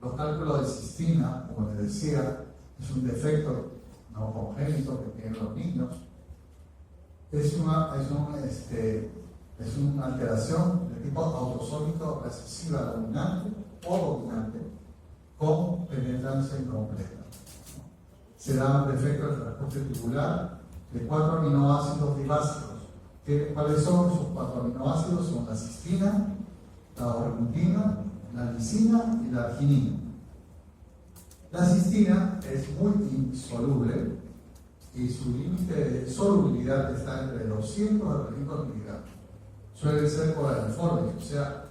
Speaker 2: Los cálculos de cistina, como les decía, es un defecto no congénito que tienen los niños. Es una alteración de tipo autosómico recesiva dominante o dominante con penetrancia incompleta. Se da un defecto del transporte tubular de 4 aminoácidos dibásicos. ¿Cuáles son esos 4 aminoácidos? Son la cistina, la ornitina, la lisina y la arginina. La cistina es muy insoluble y su límite de solubilidad está entre 200 a 300 miligramos. Suele ser coraliforme, o sea,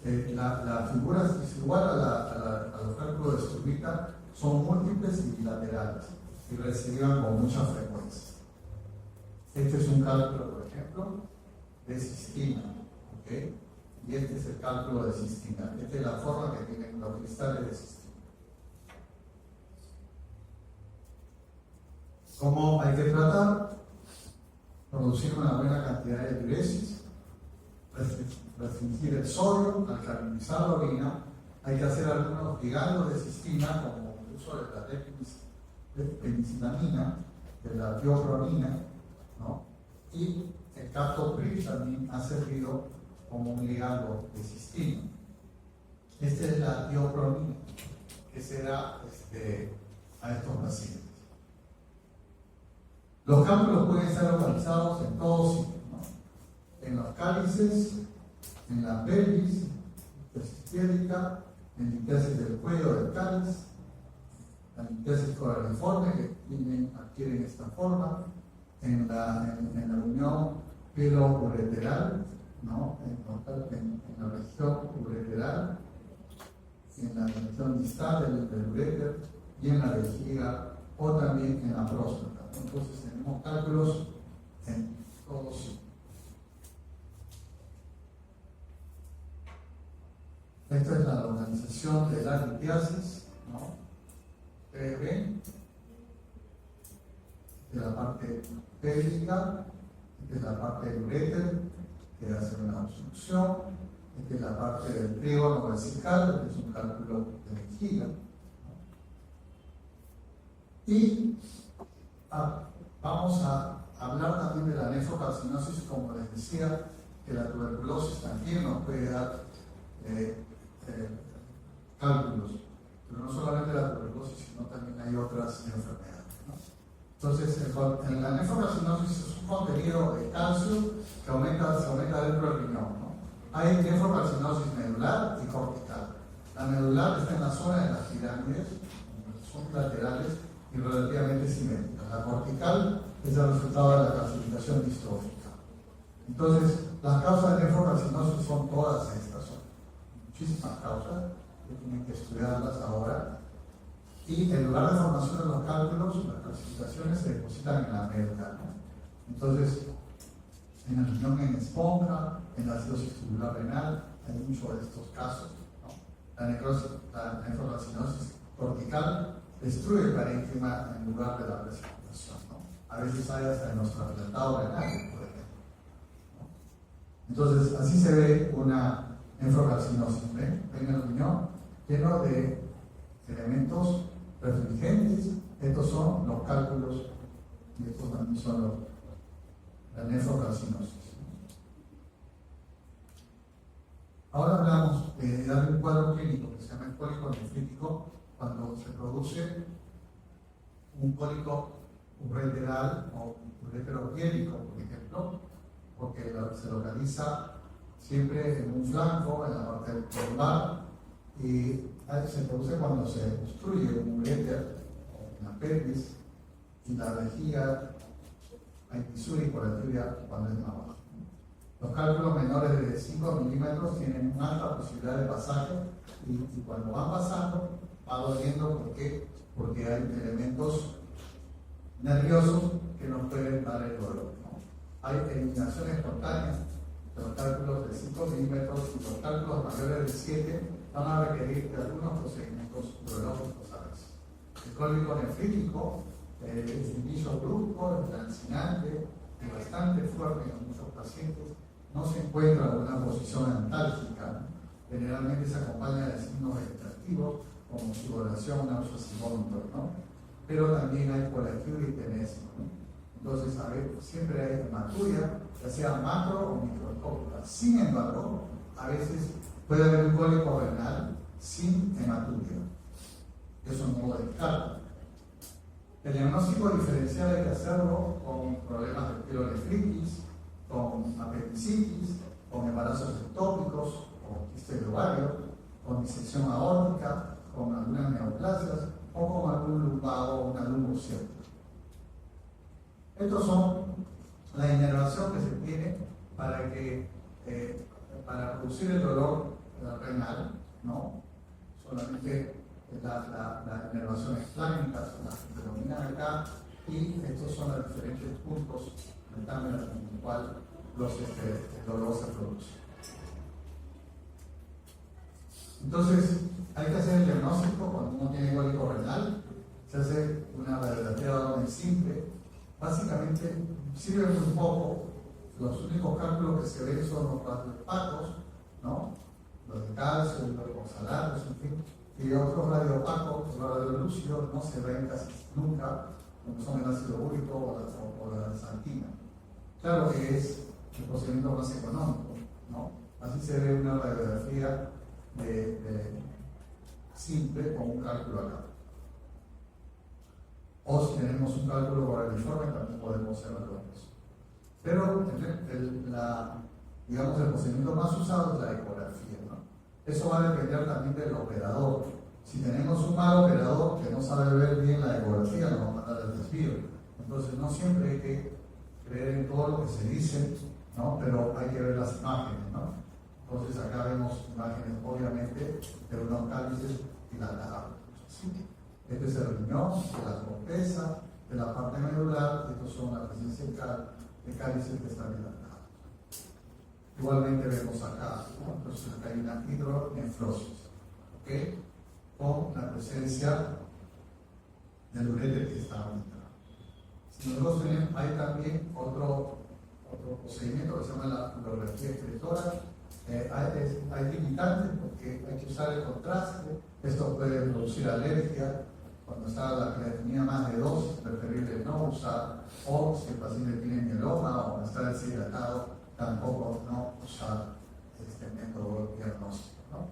Speaker 2: la figura es igual a los cálculos de Sturvita, son múltiples y bilaterales y reciben con mucha frecuencia. Este es un cálculo, por ejemplo, de cistina, ¿okay? Y este es el cálculo de cistina. Esta es la forma que tienen los cristales de cistina. ¿Cómo hay que tratar? Producir una buena cantidad de diuresis, restringir el sodio, alcalinizar la orina. Hay que hacer algunos ligandos de cistina, como el uso de la penicilamina, de la tiopronina, ¿no? Y el captopril también ha servido como un ligando de cistina. Esta es la tiopronina que se da a estos pacientes. Los cálculos pueden estar localizados en todos sitios, ¿no? En los cálices, en la pelvis, cistiérica, en litiasis del cuello del cáliz, la litiasis coraliforme que adquieren esta forma, en la unión pelo-ureteral, ¿no? en la región ureteral, en la región distal del uréter y en la vejiga o también en la próstata. Entonces tenemos cálculos en todos sitios. Esta es la organización de la litiasis, ¿no? Ustedes ven, de la parte pélvica, esta es la parte del uréter, que hace una obstrucción, esta es la parte del trígono vesical, que es un cálculo de vejiga, ¿no? Y vamos a hablar también de la nefrocarcinosis, como les decía, que la tuberculosis también nos puede dar cálculos, pero no solamente la tuberculosis, sino también hay otras enfermedades, ¿no? Entonces, en la nefrocarcinosis es un contenido de calcio que se aumenta dentro del riñón, ¿no? Hay nefrocarcinosis medular y cortical. La medular está en la zona de las pirámides, son laterales y relativamente simétricas. La cortical es el resultado de la calcificación distrófica. Entonces, las causas de nefrocarcinosis son todas estas, son muchísimas causas que tienen que estudiarlas ahora. Y en lugar de formación de los cálculos, las calcificaciones se depositan en la médula, ¿no? Entonces, en el riñón en esponja, en la acidosis tubular renal, hay muchos de estos casos, ¿no? La nefrocarcinosis cortical destruye el parénquima en lugar de la precipitación, ¿no? A veces hay hasta en los trasplantados renales, por ejemplo, ¿no? Entonces, así se ve una nefrocarcinosis. ¿Ven? Ven el riñón lleno de elementos refringentes. Estos son los cálculos y estos también son la nefrocarcinosis. Ahora hablamos de darle un cuadro clínico que se llama el cólico nefrítico cuando se produce un cólico ureteral o ureteropiélico, por ejemplo, porque se localiza siempre en un flanco, en la parte lumbar, y se produce cuando se obstruye un uréter o una pelvis y la vejiga, hay fisura y colectiva cuando es más bajo. Los cálculos menores de 5 milímetros tienen una alta posibilidad de pasaje y cuando van pasando va doliendo. ¿Por qué? Porque hay elementos nerviosos que nos pueden dar el dolor, ¿no? Hay eliminación espontánea de los cálculos de 5 milímetros y los cálculos mayores de 7 van a requerir de algunos procedimientos urológicos a veces. El cólico nefrítico es un inicio brusco, es lancinante y bastante fuerte en muchos pacientes. No se encuentra en una posición antálgica, ¿no? Generalmente se acompaña de signos vegetativos como sudoración, náuseas y vómitos, ¿no? Pero también hay colaquiuria y tenesia, ¿no? Entonces, siempre hay hematuria, ya sea macro o microscópica. Sin embargo, a veces puede haber un cólico renal sin hematuria. Eso no lo descarta. El diagnóstico diferencial hay que hacerlo con problemas de pielonefritis, con apendicitis, con embarazos ectópicos, con quiste de ovario, con disección aórtica, con algunas neoplasias o con algún lumbado o una lumbocierta. Estos son la inervación que se tiene para producir el dolor renal, ¿no? Solamente la inervación esplánica, las que predominan acá, y estos son los diferentes puntos del en el cual el dolor se produce. Entonces, hay que hacer el diagnóstico cuando uno tiene cólico renal. Se hace una radiografía de abdomen simple. Básicamente, sirve muy poco. Los únicos cálculos que se ven son los radioopacos, ¿no? Los de calcio, los oxalatos, en fin. Y otros radioopacos, los radiolúcidos, no se ven casi nunca, como son el ácido úrico o la santina. Claro que es el procedimiento más económico, ¿no? Así se ve una radiografía simple con un cálculo acá. O si tenemos un cálculo por el informe, también podemos evaluar eso. Pero el procedimiento más usado es la ecografía, ¿no? Eso va a depender también del operador. Si tenemos un mal operador que no sabe ver bien la ecografía, nos va a mandar el desvío. Entonces no siempre hay que creer en todo lo que se dice, ¿no? Pero hay que ver las imágenes, ¿no? Entonces acá vemos imágenes obviamente de unos cálices dilatados. ¿Sí? Este es el riñón, de la corteza, de la parte medular. Estos son la presencia de cálices que están dilatados. Igualmente vemos acá, ¿no? Entonces acá hay una hidronefrosis, ¿ok? Con la presencia del ureter que está aumentado. Si nosotros tenemos, hay también otro procedimiento que se llama la urografía excretora. Hay limitantes porque hay que usar el contraste. Esto puede producir alergia. Cuando está la creatinina más de 2, es preferible no usar. O si el paciente tiene mieloma o está deshidratado, tampoco no usar este método diagnóstico, ¿no?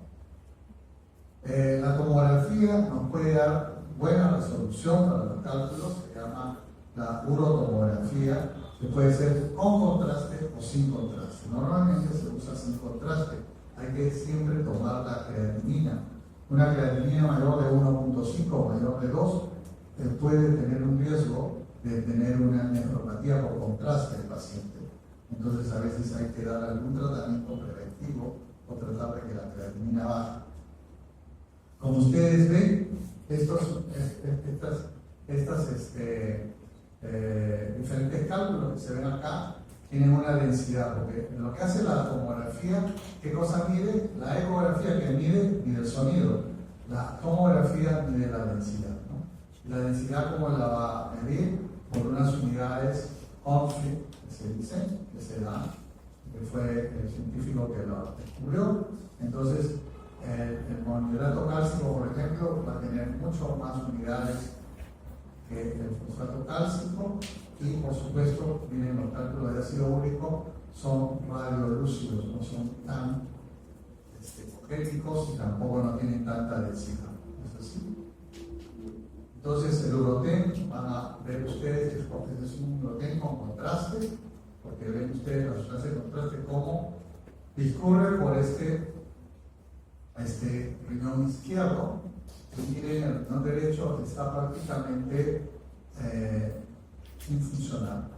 Speaker 2: La tomografía nos puede dar buena resolución para los cálculos, se llama la urotomografía, que puede ser con contraste o sin contraste. Normalmente se usa sin contraste. Hay que siempre tomar la creatinina. Una creatinina mayor de 1.5 o mayor de 2 puede tener un riesgo de tener una nefropatía por contraste del paciente. Entonces a veces hay que dar algún tratamiento preventivo o tratar de que la creatinina baje. Como ustedes ven, diferentes cálculos que se ven acá tienen una densidad, porque lo que hace la tomografía, ¿qué cosa mide? La ecografía que mide el sonido, la tomografía mide la densidad, ¿no? La densidad, ¿cómo la va a medir? Por unas unidades Ohmslick que se dicen, que se dan, que fue el científico que lo descubrió. Entonces, el monohidrato cálcico, por ejemplo, va a tener mucho más unidades que el fosfato cálcico, y por supuesto, miren, los cálculos de ácido úrico son radiolúcidos, no son tan hipotéticos y tampoco no tienen tanta densidad. ¿Es así? Entonces, el urotén, van a ver ustedes, es un urotén con contraste, porque ven ustedes la sustancia de contraste cómo discurre por este riñón izquierdo, y miren, el riñón derecho está prácticamente infuncional.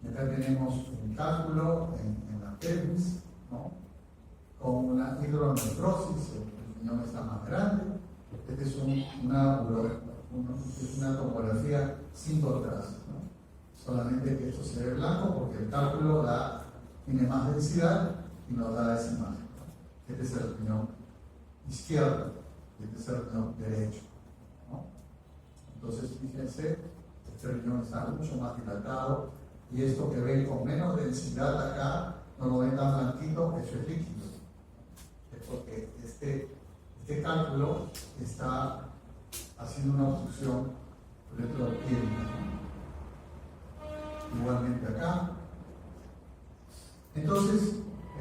Speaker 2: Y acá tenemos un cálculo en la pelvis, ¿no? Con una hidronefrosis, el riñón está más grande. Esta es una tomografía sin contraste, ¿no? Solamente que esto se ve blanco porque el cálculo tiene más densidad y nos da esa imagen, ¿no? Este es el riñón izquierdo y este es el riñón derecho, ¿no? Entonces, fíjense, este riñón está mucho más dilatado, y esto que ven con menos densidad acá, no lo ven tan blanquito, eso es líquido. Es porque este cálculo está haciendo una obstrucción retroquímica. Igualmente acá. Entonces,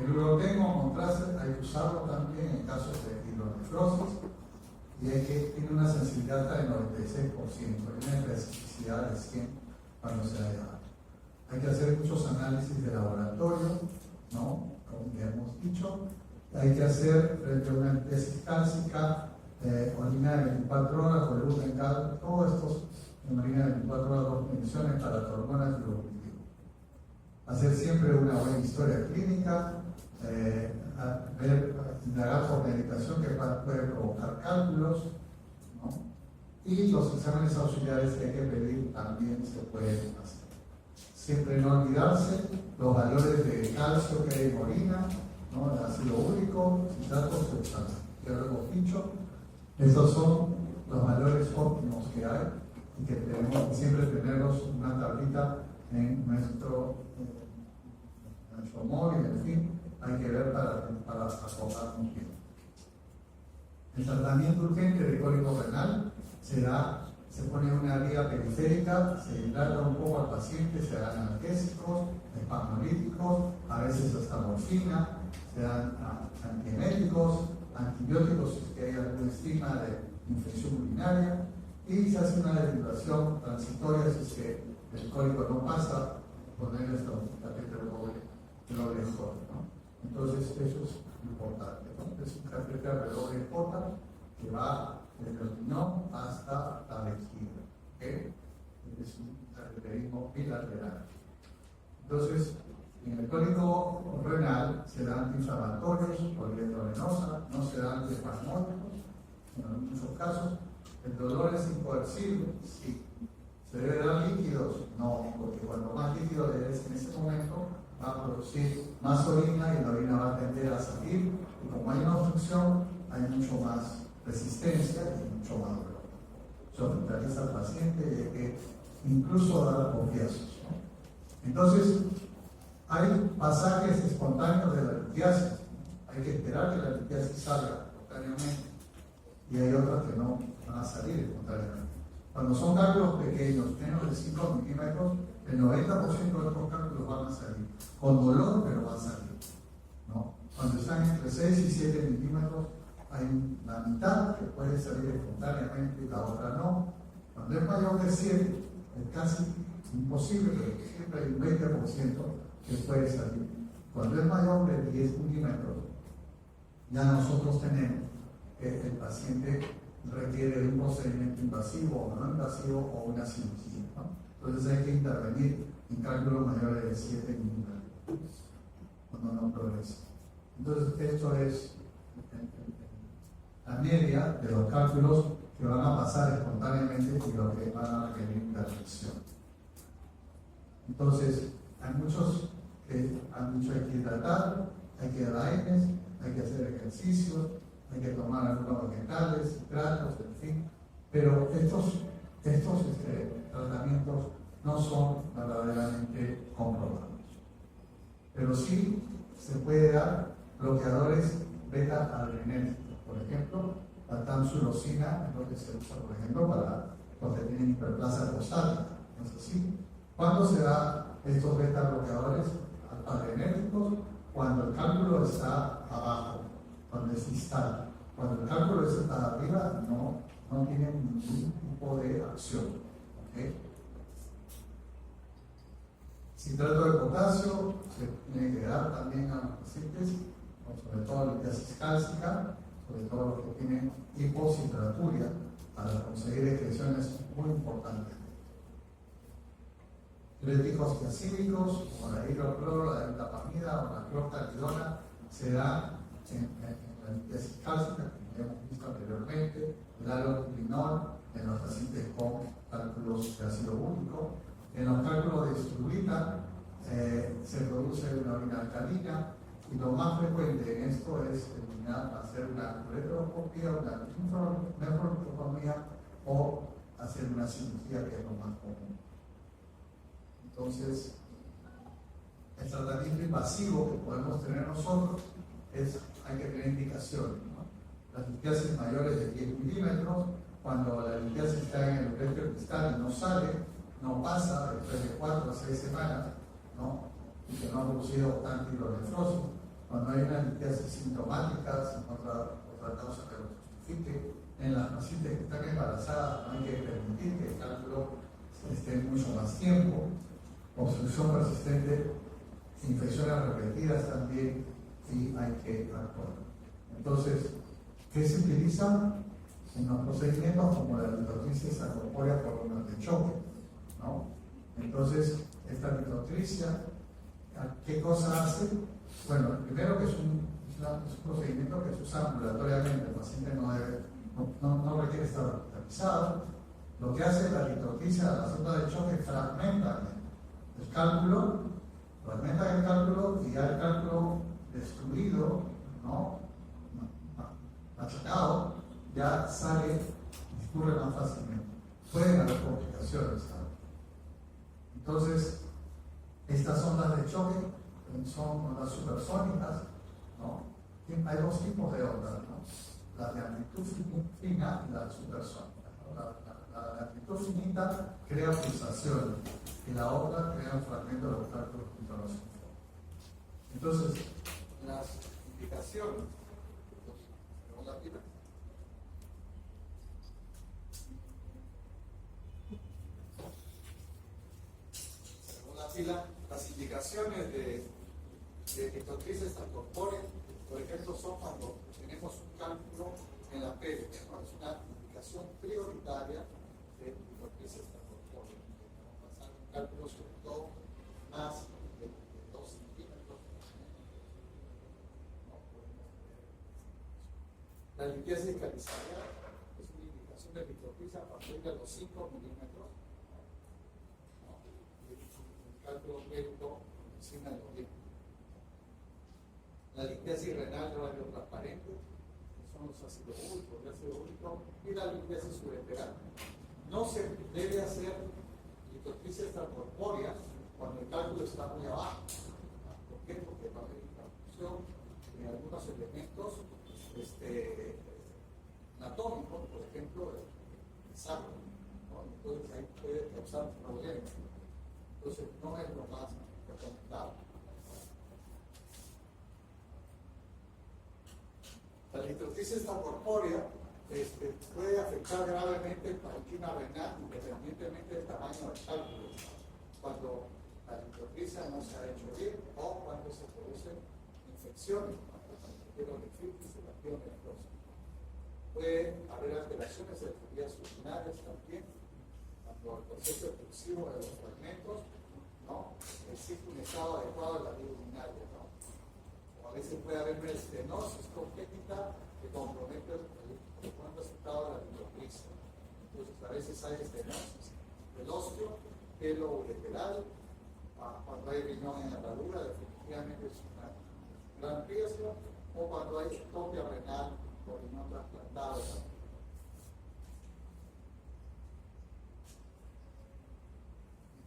Speaker 2: el urotén con contraste hay que usarlo también en casos de hidronefrosis, y tiene una sensibilidad hasta del 96%, y una especificidad de 100 cuando se haya dado. Hay que hacer muchos análisis de laboratorio, ¿no? Como ya hemos dicho. Hay que hacer frente a una tesis cálcica, orina de 24 horas, volumen cal, todos estos en orina de 24 horas, 2 mediciones para hormonas y objetivo. Hacer siempre una buena historia clínica, indagar por medicación que puede provocar cálculos, ¿no? Y los exámenes auxiliares que hay que pedir también se pueden hacer. Siempre no olvidarse los valores de calcio que hay en orina, ¿no? El ácido úrico, citratos, ya lo hemos dicho. Estos son los valores óptimos que hay y que tenemos que siempre tenerlos una tablita en nuestro móvil, en fin, hay que ver para acordarnos bien. El tratamiento urgente de cólico renal se pone una vía periférica, se hidrata un poco al paciente, se dan analgésicos, espasmolíticos, a veces hasta morfina, se dan antieméticos, antibióticos si es que hay algún estigma de infección urinaria, y se hace una derivación transitoria si es que el cólico no pasa, poner esto un catéter doble J, ¿no? Entonces eso es importante, ¿no? Es un catéter de doble J que va desde el riñón hasta la vejiga, ¿okay? Es un cateterismo bilateral. Entonces, en el cólico renal se dan antiinflamatorios por vía intravenosa, no se dan antiespasmódicos, en muchos casos. El dolor es incoercible, sí. ¿Se debe dar líquidos? No, porque cuanto más líquido le des en ese momento, va a producir más orina y la orina va a tender a salir, y como hay una obstrucción, hay mucho más resistencia y mucho más dolor. Eso afectaría al paciente y hay que incluso dar opiáceos, ¿no? Entonces, hay pasajes espontáneos de la litiasis. Hay que esperar que la litiasis salga espontáneamente, y hay otras que no van a salir espontáneamente. Cuando son cálculos pequeños, menos de 5 milímetros, el 90% de estos cálculos van a salir, con dolor, pero van a salir, ¿no? Cuando están entre 6 y 7 milímetros, hay la mitad que puede salir espontáneamente y la otra no. Cuando es mayor de 7, es casi imposible, pero siempre hay un 20% que puede salir. Cuando es mayor de 10 milímetros, ya nosotros tenemos que el paciente requiere de un procedimiento invasivo o no invasivo o una cirugía, ¿no? Entonces hay que intervenir en cálculos mayores de 7 milímetros cuando no progresa. Entonces esto es la media de los cálculos que van a pasar espontáneamente y los que van a requerir intervención. Entonces hay muchos que han dicho hay que hidratar, hay que dar AINES, hay que hacer ejercicios, hay que tomar algunos vegetales, citratos, en fin, pero estos tratamientos no son verdaderamente comprobados. pero sí se puede dar bloqueadores beta-adrenérgicos. Por ejemplo, la tamsulosina es lo que se usa, por ejemplo, para los que tienen hiperplasia prostática. ¿No es así? ¿Cuándo se da estos beta-bloqueadores adrenérgicos? Cuando el cálculo está abajo, cuando es distal. Cuando el cálculo está arriba, no tiene ningún tipo de acción. ¿Okay? Citrato de potasio se tiene que dar también a los pacientes, sobre todo la litiasis cálcica, sobre todo los que tienen hipocitraturia, para conseguir excreciones muy importantes. Diuréticos tiacídicos, como la hidrocloro, la diptamida o la clortalidona, se da en la litiasis cálcica, como hemos visto anteriormente, el allopurinol en los pacientes con cálculos de ácido úrico. En los cálculos de estrulita se produce una orina alcalina, y lo más frecuente en esto es hacer una ureteroscopía, una nefrolectomía o hacer una cirugía, que es lo más común. Entonces, el tratamiento invasivo que podemos tener nosotros hay que tener indicaciones, ¿no? Las litiasis mayores de 10 milímetros, cuando la litiasis está en el uretero distal y no sale, no pasa después de 4 a 6 semanas, ¿no? Y que no ha producido antihironefrosis. Cuando hay una litiasis sintomática, sin otra causa que lo justifique, en las pacientes que están embarazadas no hay que permitir que el cálculo esté mucho más tiempo. Obstrucción persistente, infecciones repetidas también, y hay que actuar. Entonces, ¿qué se utiliza? En los procedimientos como la litotricia corpórea por hormonas de choque, ¿no? Entonces, esta litotricia, ¿qué cosa hace? Bueno, primero que es un procedimiento que se usa ambulatoriamente, el paciente no requiere estar hospitalizado. Lo que hace la litotricia, la sonda de choque, fragmenta el cálculo, fragmenta el cálculo, y ya el cálculo destruido, ¿no? Machacado, ya sale, discurre más fácilmente. Pueden haber complicaciones, ¿sabes? Entonces, estas ondas de choque son ondas supersónicas, ¿no? Hay dos tipos de ondas, ¿no? La de amplitud fina y la supersónica, ¿no? La de amplitud finita crea pulsaciones y la otra crea un fragmento de los cálculos intronósicos. Entonces, las indicaciones, según la pila, las indicaciones de litotricia corpórea, por ejemplo, son cuando tenemos un cálculo en la pelvis, ¿no? Es una indicación prioritaria de litotricia corpórea. Pasar un cálculo sobre todo más de 2 centímetros. No podemos tener. La litiasis calizarial es una indicación de litotricia a partir de los 5 milímetros. Cálculo médico encima del origen. La litiasis renal radiotransparente, que son los ácidos úricos, el ácido úrico, y la litiasis ureteral. No se debe hacer litotricia extracorpórea cuando el cálculo está muy abajo. ¿Por qué? Porque va a haber interrupción de algunos elementos anatómicos, por ejemplo, el sacro, ¿no? Entonces ahí puede causar problemas. Entonces, no es lo más recomendable. La litotricia extracorpórea puede afectar gravemente el parénquima renal, independientemente del tamaño del cálculo, cuando la litotricia no se ha hecho bien o cuando se producen infecciones, cuando se nefritis y la pielonefrosis. Puede haber alteraciones de las vías urinarias también, cuando el proceso expulsivo de los fragmentos no existe un estado adecuado de la vía urinaria, ¿no? O a veces puede haber una estenosis congénita que compromete el buen resultado de la litotricia. Entonces, a veces hay estenosis del osteo, pelo ureteral, cuando hay riñón en herradura, definitivamente es un gran riesgo, o cuando hay ectopia renal o riñón trasplantado.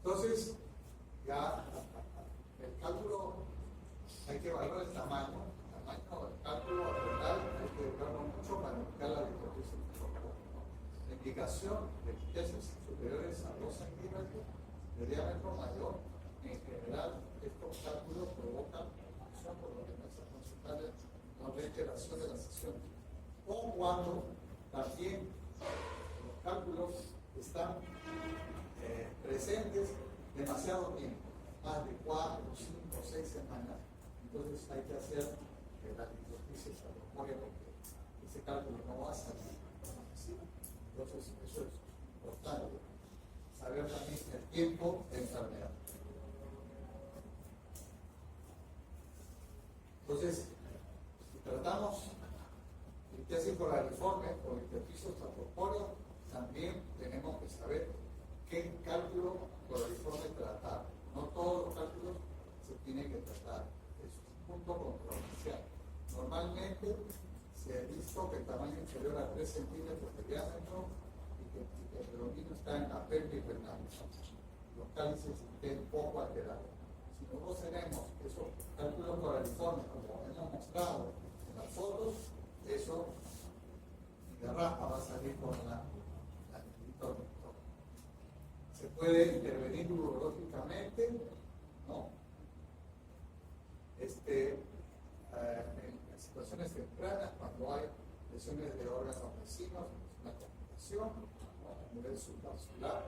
Speaker 2: Entonces, ya el cálculo
Speaker 1: hay que evaluar el tamaño del cálculo total, hay que evaluarlo mucho para indicar la litrosis. La indicación de tesis superiores a 2 centímetros de diámetro mayor, en general, estos cálculos provocan confusión por los demás consultales la reiteración de la sesión. O cuando también los cálculos están presentes demasiado tiempo, más de 4, 5, 6 semanas, entonces hay que hacer la litrosis corpórea porque ese cálculo no va a salir. ¿Sí? Entonces, eso es importante, saber también el tiempo de enfermedad. Entonces, si tratamos litiasis coraliforme o litiasis extracorpóreo, también tenemos que saber qué cálculo coraliforme tratar. No todos los cálculos se tienen que tratar. Es un punto controversial. Normalmente se ha visto que el tamaño inferior a 3 centímetros de diámetro y que el predominio está en la pelvis renal. Los cálices estén poco alterados. Si nosotros tenemos esos cálculos coraliformes, como hemos mostrado en las fotos, eso de rapa va a salir con la se puede intervenir urológicamente, ¿no? En situaciones tempranas, cuando hay lesiones de órganos vecinos, una complicación, ¿no? A nivel subvascular,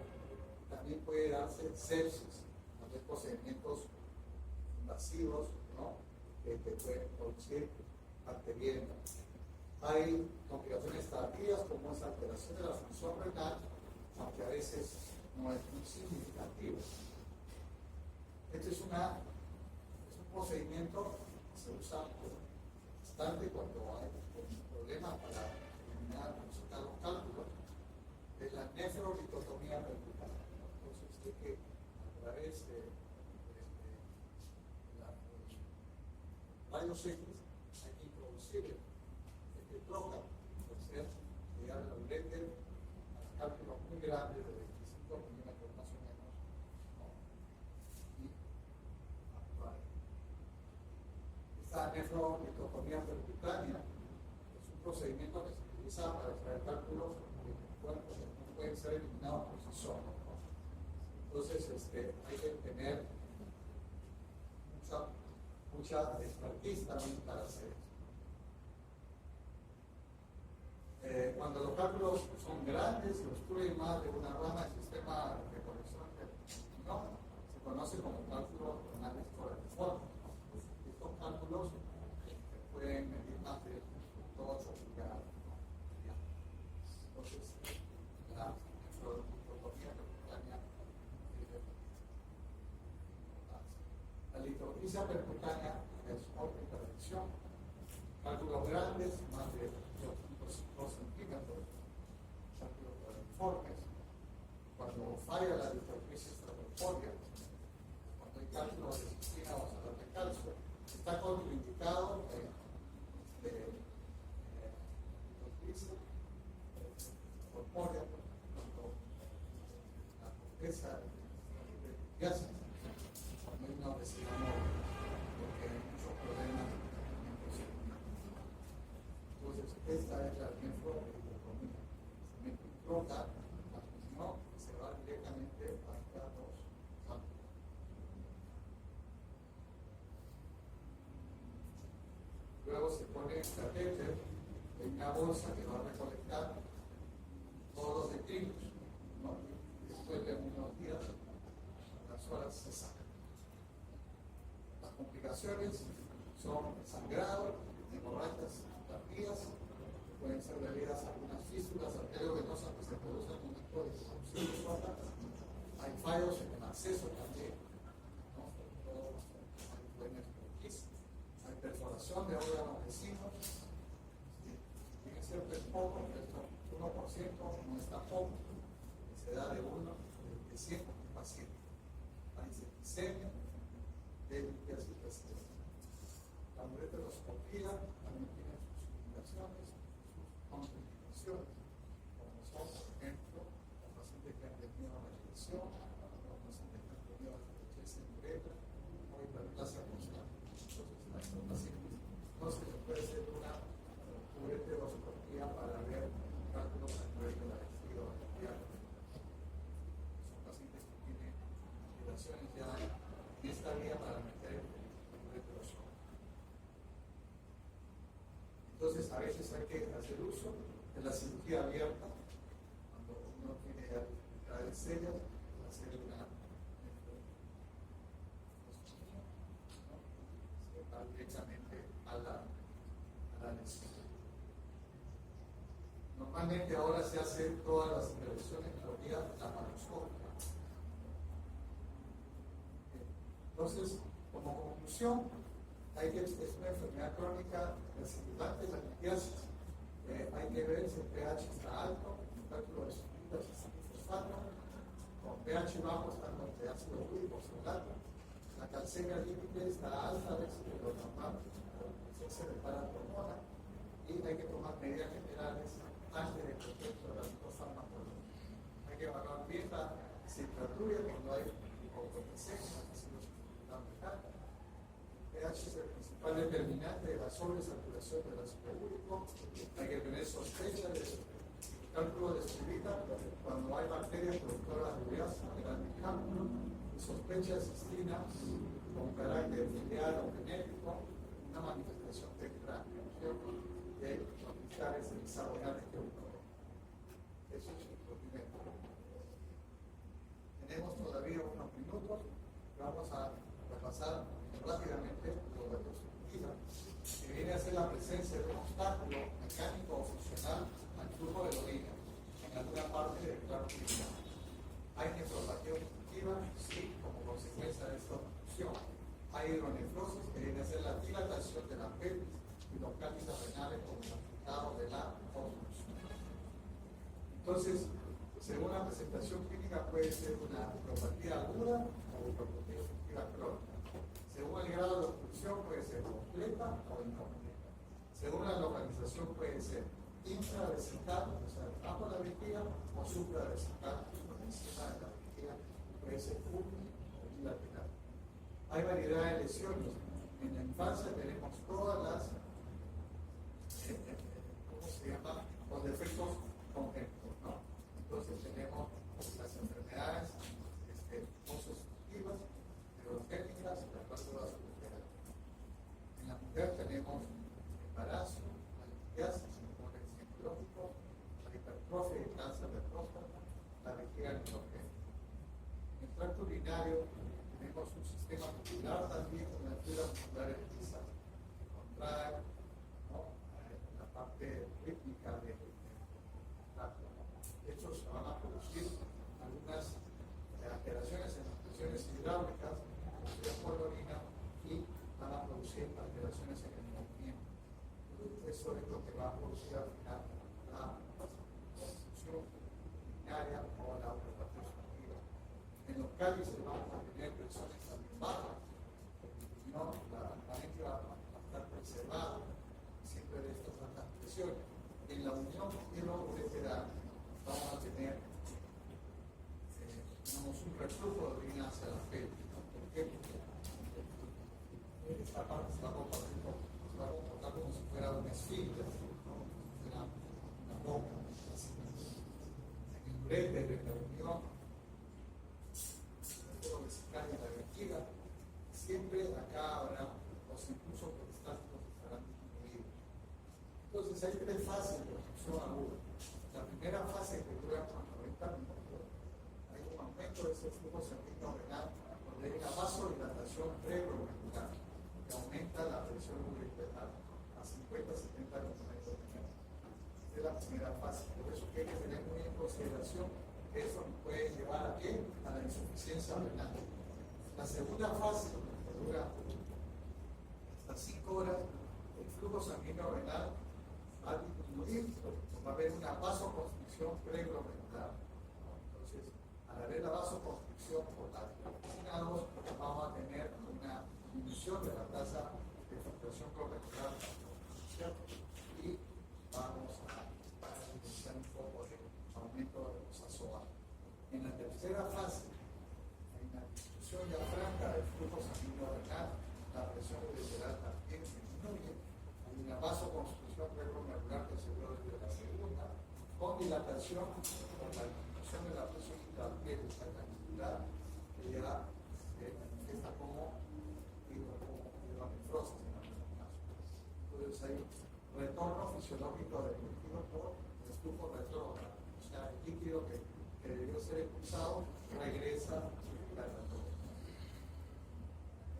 Speaker 1: también puede darse sepsis, ¿no? Procedimientos invasivos, ¿no? Que pueden producir bacteriemia. Hay complicaciones tardías como esa alteración de la función renal, aunque a veces no es muy significativo. Este es un procedimiento que se usa bastante cuando hay un problema para eliminar los cálculos. Es la nefrolitotomía percutánea. Entonces, que a través de rayos X hay que introducir este troca, puede ser llegar al uréter a cálculos muy grandes de 25 milímetros más o menos, ¿no? Y actuar. Esta nefrolitotomía percutánea es un procedimiento que se utiliza para extraer cálculos del cuerpo que no pueden ser eliminados por sí solos, ¿no? Entonces hay que tener mucha expertise también para hacer eso. Cuando los cálculos son grandes y obstruyen más de una rama del sistema de conexión, ¿no? Se conoce como cálculo renales coraliformes. Estos cálculos pueden medir más de 8 pulgadas. Entonces, la nefrolitotomía percutánea la litrotripsia percutánea es otra intervención. Cálculos grandes, más de 2 centímetros, cálculos coraliformes. Cuando falla la litrotripsia extracorpórea, cuando hay cálculos de cistina o salar de calcio, está contraindicado litrotripsia corpórea cuando la corteza de litiasis. Cuando hay una obesidad móvil, porque hay muchos problemas de tratamiento secundario. Entonces, esta es la nefrolitotomía. Se mete un troca, no, y se va directamente hacia los cálculos. Luego se pone el catéter en una bolsa que va a recolectar todos los detritos, ¿no? Y después de unos días, las horas se sacan. Las complicaciones son sangrado, hemorragias tardías, pueden ser debidas a algunas fístulas arteriovenosas que se producen en un momento de disfunción de próstata. Hay fallos en el acceso también, ¿no? Sobre todo hay problemas de hay perforación de órganos vecinos. Tiene que ser poco, pero 1% no está poco, se da de 1 de 100 pacientes. Hay septicemia de litiasis persistente. La ureteroscopía también tiene sus indicaciones, sus contraindicaciones, como son, por ejemplo, los pacientes que han tenido la radiación, los pacientes que han tenido la estrechez en uretra o hiperplasia constante. Entonces, hay veces hay que hacer uso de la cirugía abierta, cuando uno tiene enfermedades serias, hacer una directamente a la lesión. Normalmente ahora se hacen todas las intervenciones por vía laparoscópica. Entonces, como conclusión, es una enfermedad crónica resultante de la litiasis. Hay que ver si el pH está alto, el cálculo de subidas es fosfato, con pH bajo están los de ácido úrico fosfato. La calcemia límite está alta, a veces de lo normal, se repara por hormona, y hay que tomar medidas generales antes de que los fármacos. Hay que evaluar bien la temperatura cuando hay hipoglucemia, el pH es el principal determinante de la sobresaturación del ácido úrico. Hay que tener sospecha de cálculo de estribita cuando hay bacterias productoras de ureasa, gran cálculo, y sospecha de cistina con carácter filial o genético, una manifestación temprana de los cristales hexagonales que ocurren. Eso es lo primero. Tenemos todavía unos minutos, vamos a repasar rápidamente lo de perspectiva, que viene a ser la presencia de un obstáculo mecánico o funcional al flujo de la orina en alguna parte del plano urinal. Hay nefropatía obstructiva, sí, como consecuencia de esta obstrucción. Hay hidronefrosis, que viene a ser la dilatación de la pelvis y los cálices renales como resultado de la obstrucción. Entonces, según la presentación clínica, puede ser una nefropatía aguda o nefropatía obstructiva crónica. Según el grado de obstrucción, puede ser completa o incompleta. Según la localización, puede ser intravesical, o sea, bajo la vejiga, o supravesical, por encima de la vejiga, puede ser uni o bilateral. Hay variedad de lesiones. En la infancia tenemos todas las, ¿cómo se llama? Los defectos congénitos, ¿no? Entonces tenemos las enfermedades constitutivas, neurogénicas, las válvulas urogénicas. En la mujer tenemos embarazo, la litiasis, el cólera ginecológico, la hipertrofia y el cáncer de próstata, la vejiga neurogénica. En el tracto urinario tenemos un sistema muscular también con las fibras musculares lisas que contraen, ¿no?, la parte rítmica del tracto. De hecho, se van a producir algunas alteraciones en las presiones hidráulicas por la orina y van a producir alteraciones en el movimiento. Eso es lo que va a producir al final la obstrucción urinaria o la uropatía obstructiva. En los cálices vamos a tener presiones también bajas, no, la mente va a estar preservada siempre de estas altas presiones. En la unión hidroureteral vamos a tener un reflujo de orina hacia la pelvis. ¿Por qué? Porque esta parte se va a comportar como si fuera un esfínter, una boca. En el uréter, en la unión, todo lo que se cae en la vejiga, siempre acá habrá los impulsos peristálticos que estarán disminuidos. Entonces hay tres fases de obstrucción aguda. La primera fase que dura unos 90 minutos, hay un aumento de ese flujo sanguíneo renal donde hay una vasodilatación preglomerular que aumenta la presión ureteral a 50-70 milímetros de mercurio. Esta es la primera fase. Por eso que hay que tener muy en consideración que eso nos puede llevar a qué? A la insuficiencia renal. La segunda fase, que dura hasta 5 horas, el flujo sanguíneo renal va a disminuir, va a haber una vasoconstricción preglomerular. Entonces, al haber la vasoconstricción por la vitamina 2, vamos a tener una disminución de la tasa de filtración glomerular y vamos a iniciar un poco de aumento de los ASOA. En la tercera fase, hay una disminución diafragmática del flujo sanguíneo renal, la presión ureteral también disminuye, hay una vasoconstricción preglomerular que se vio desde la segunda, con dilatación, con la disminución de la presión intraarterial que ya se manifiesta como hidronefrosis en algunos casos. Entonces hay retorno fisiológico expulsado, regresa a la tumba.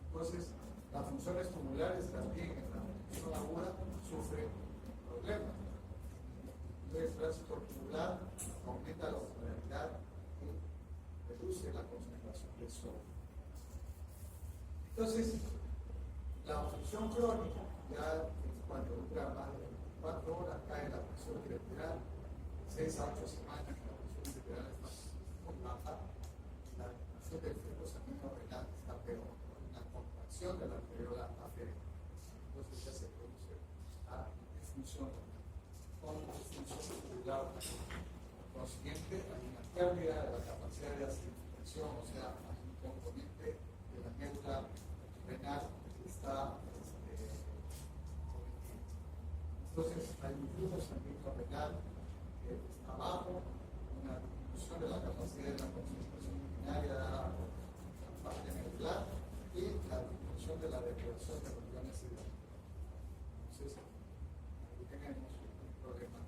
Speaker 1: Entonces, las funciones tumulares también en la función aguda sufren problemas. Entonces, el tránsito tubular aumenta la osmolaridad y reduce la concentración de sodio. Entonces, la obstrucción crónica, ya cuando dura más de 4 horas, cae la presión arterial, 6 a 8 semanas, la presión arterial está muy baja, la presión del flujo sanguíneo renal está peor, la contracción de la arteriola aferente. Entonces ya se produce la disfunción con disfunción tubular. Consiguiente, hay una pérdida de la capacidad de asimilación, o sea, hay un componente de la médula renal que está cometido. Entonces, hay un flujo sanguíneo renal que está bajo, una disminución de la capacidad de la concentración urinaria dada por la parte medular y la disminución de la depuración de los iones hidráulicos. Entonces, ahí tenemos un problema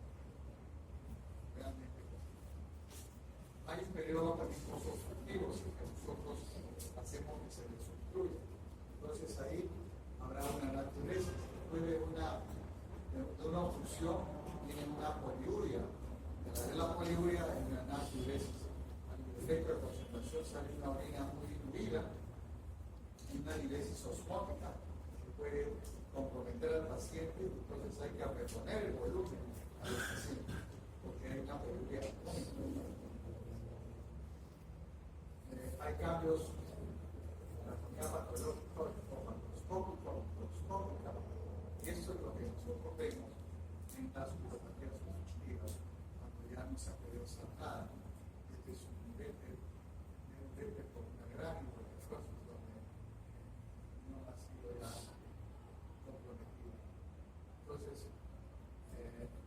Speaker 1: realmente complejo. Hay un periodo también post-obstructivo, que nosotros hacemos que se desobstruya. Entonces ahí habrá una naturaleza, después de una obstrucción tiene una poliuria. De la poliuria es una naturaleza. Al defecto de concentración sale una orina muy diluida y una diuresis osmótica que puede comprometer al paciente, entonces hay que reponer el volumen al paciente porque hay una poliuria osmótica. Hay cambios en la anatomía patológica o macroscópica, y esto es lo que nosotros vemos en las uropatías obstructivas cuando ya no se ha podido hacer nada. Este es un ureter con una gran hipertrofia donde no ha sido ya comprometido. Entonces,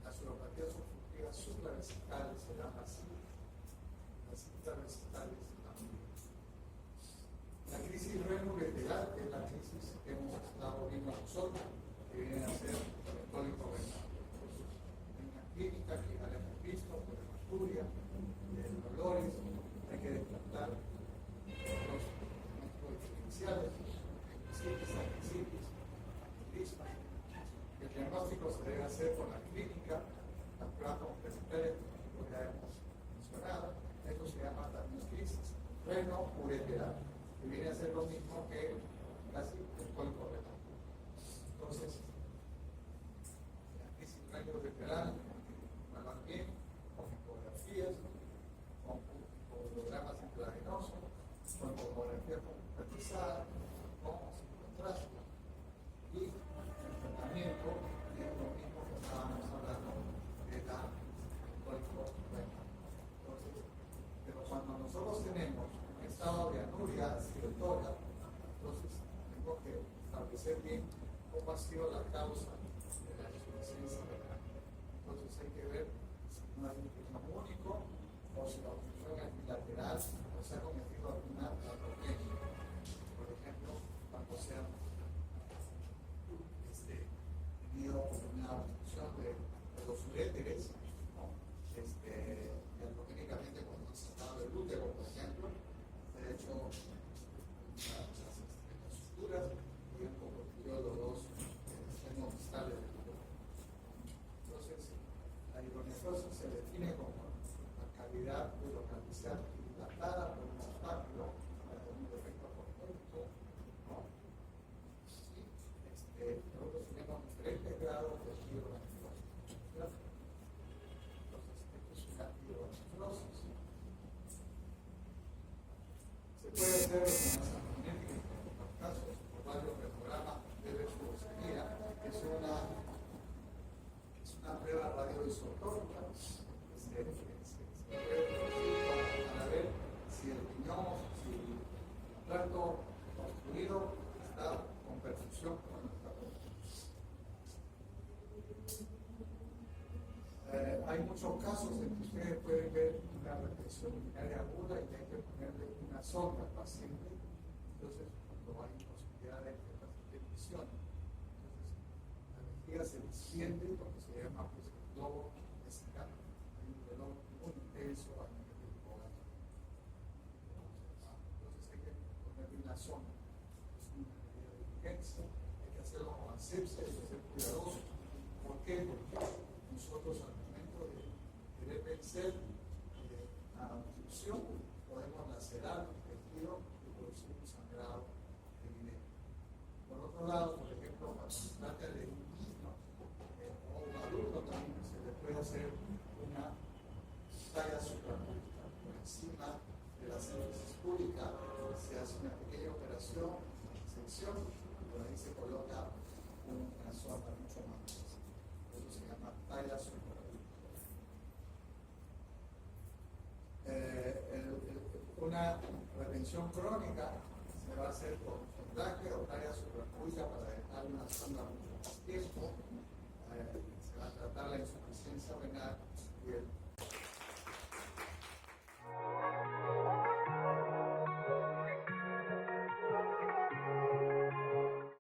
Speaker 1: las uropatías obstructivas supravegetales se llaman así, las intravegetales también. La crisis renal-ureteral es la crisis que hemos estado viendo nosotros, que viene a ser el cólico renal. En la clínica que ya hemos visto, por hematuria, dolores, hay que descartar los diferenciales, equisitis, aquisitis, lispa. El diagnóstico se debe hacer por la clínica, las pruebas complementarias que ya hemos mencionado. Esto se llama también crisis renal-ureteral, que viene a ser lo mismo que casi el cólico renal. Entonces, la crisis renal-ureteral va bien con ecografías, con hologramas intravenosos, con tomografía computarizada, con contraste. Y el tratamiento es lo mismo que estábamos hablando de la cólico renal. Entonces, pero cuando nosotros tenemos un estado de anuria circulatoria, entonces tengo que establecer bien cómo ha sido la causa de la insuficiencia renal. Entonces hay que ver si no hay un ritmo único o si la obstrucción es bilateral o se ha cometido alguna patología. Por ejemplo, cuando se ha tenido una obstrucción de los uréteres, ¿no? Y algorítmicamente cuando se ha sacado el útero, por ejemplo, se ha hecho las suturas y han convertido los dos extremos distales del útero. Entonces, la hidronefosis se define como la cavidad urocalicial dilatada por un obstáculo, un defecto congénito, ¿no? Nosotros tenemos diferentes grados de hidronefosis. Entonces, esto es una hidronefosis. Se puede hacer resonancia magnética en algunos casos, por varios programas de refluxología, que es una prueba radioisotópica que se puede producir para ver si el riñón, si el tracto obstruido está con perfusión con el tracto. Hay muchos casos en que ustedes pueden ver una retención urinaria aguda y hay que ponerle una sonda al paciente. Entonces, cuando hay posibilidad de que el paciente funcione, entonces la vejiga se distiende, lo que se llama pues, el globo vesicante. Hay un dolor muy intenso a nivel del corazón. presión, por ahí se coloca una sonda mucho más. Eso se llama talla suprarrenal. Una retención crónica se va a hacer con sondaje o talla suprapúbica para dejar una sonda mucho más tiempo. Se va a tratar la insuficiencia renal y el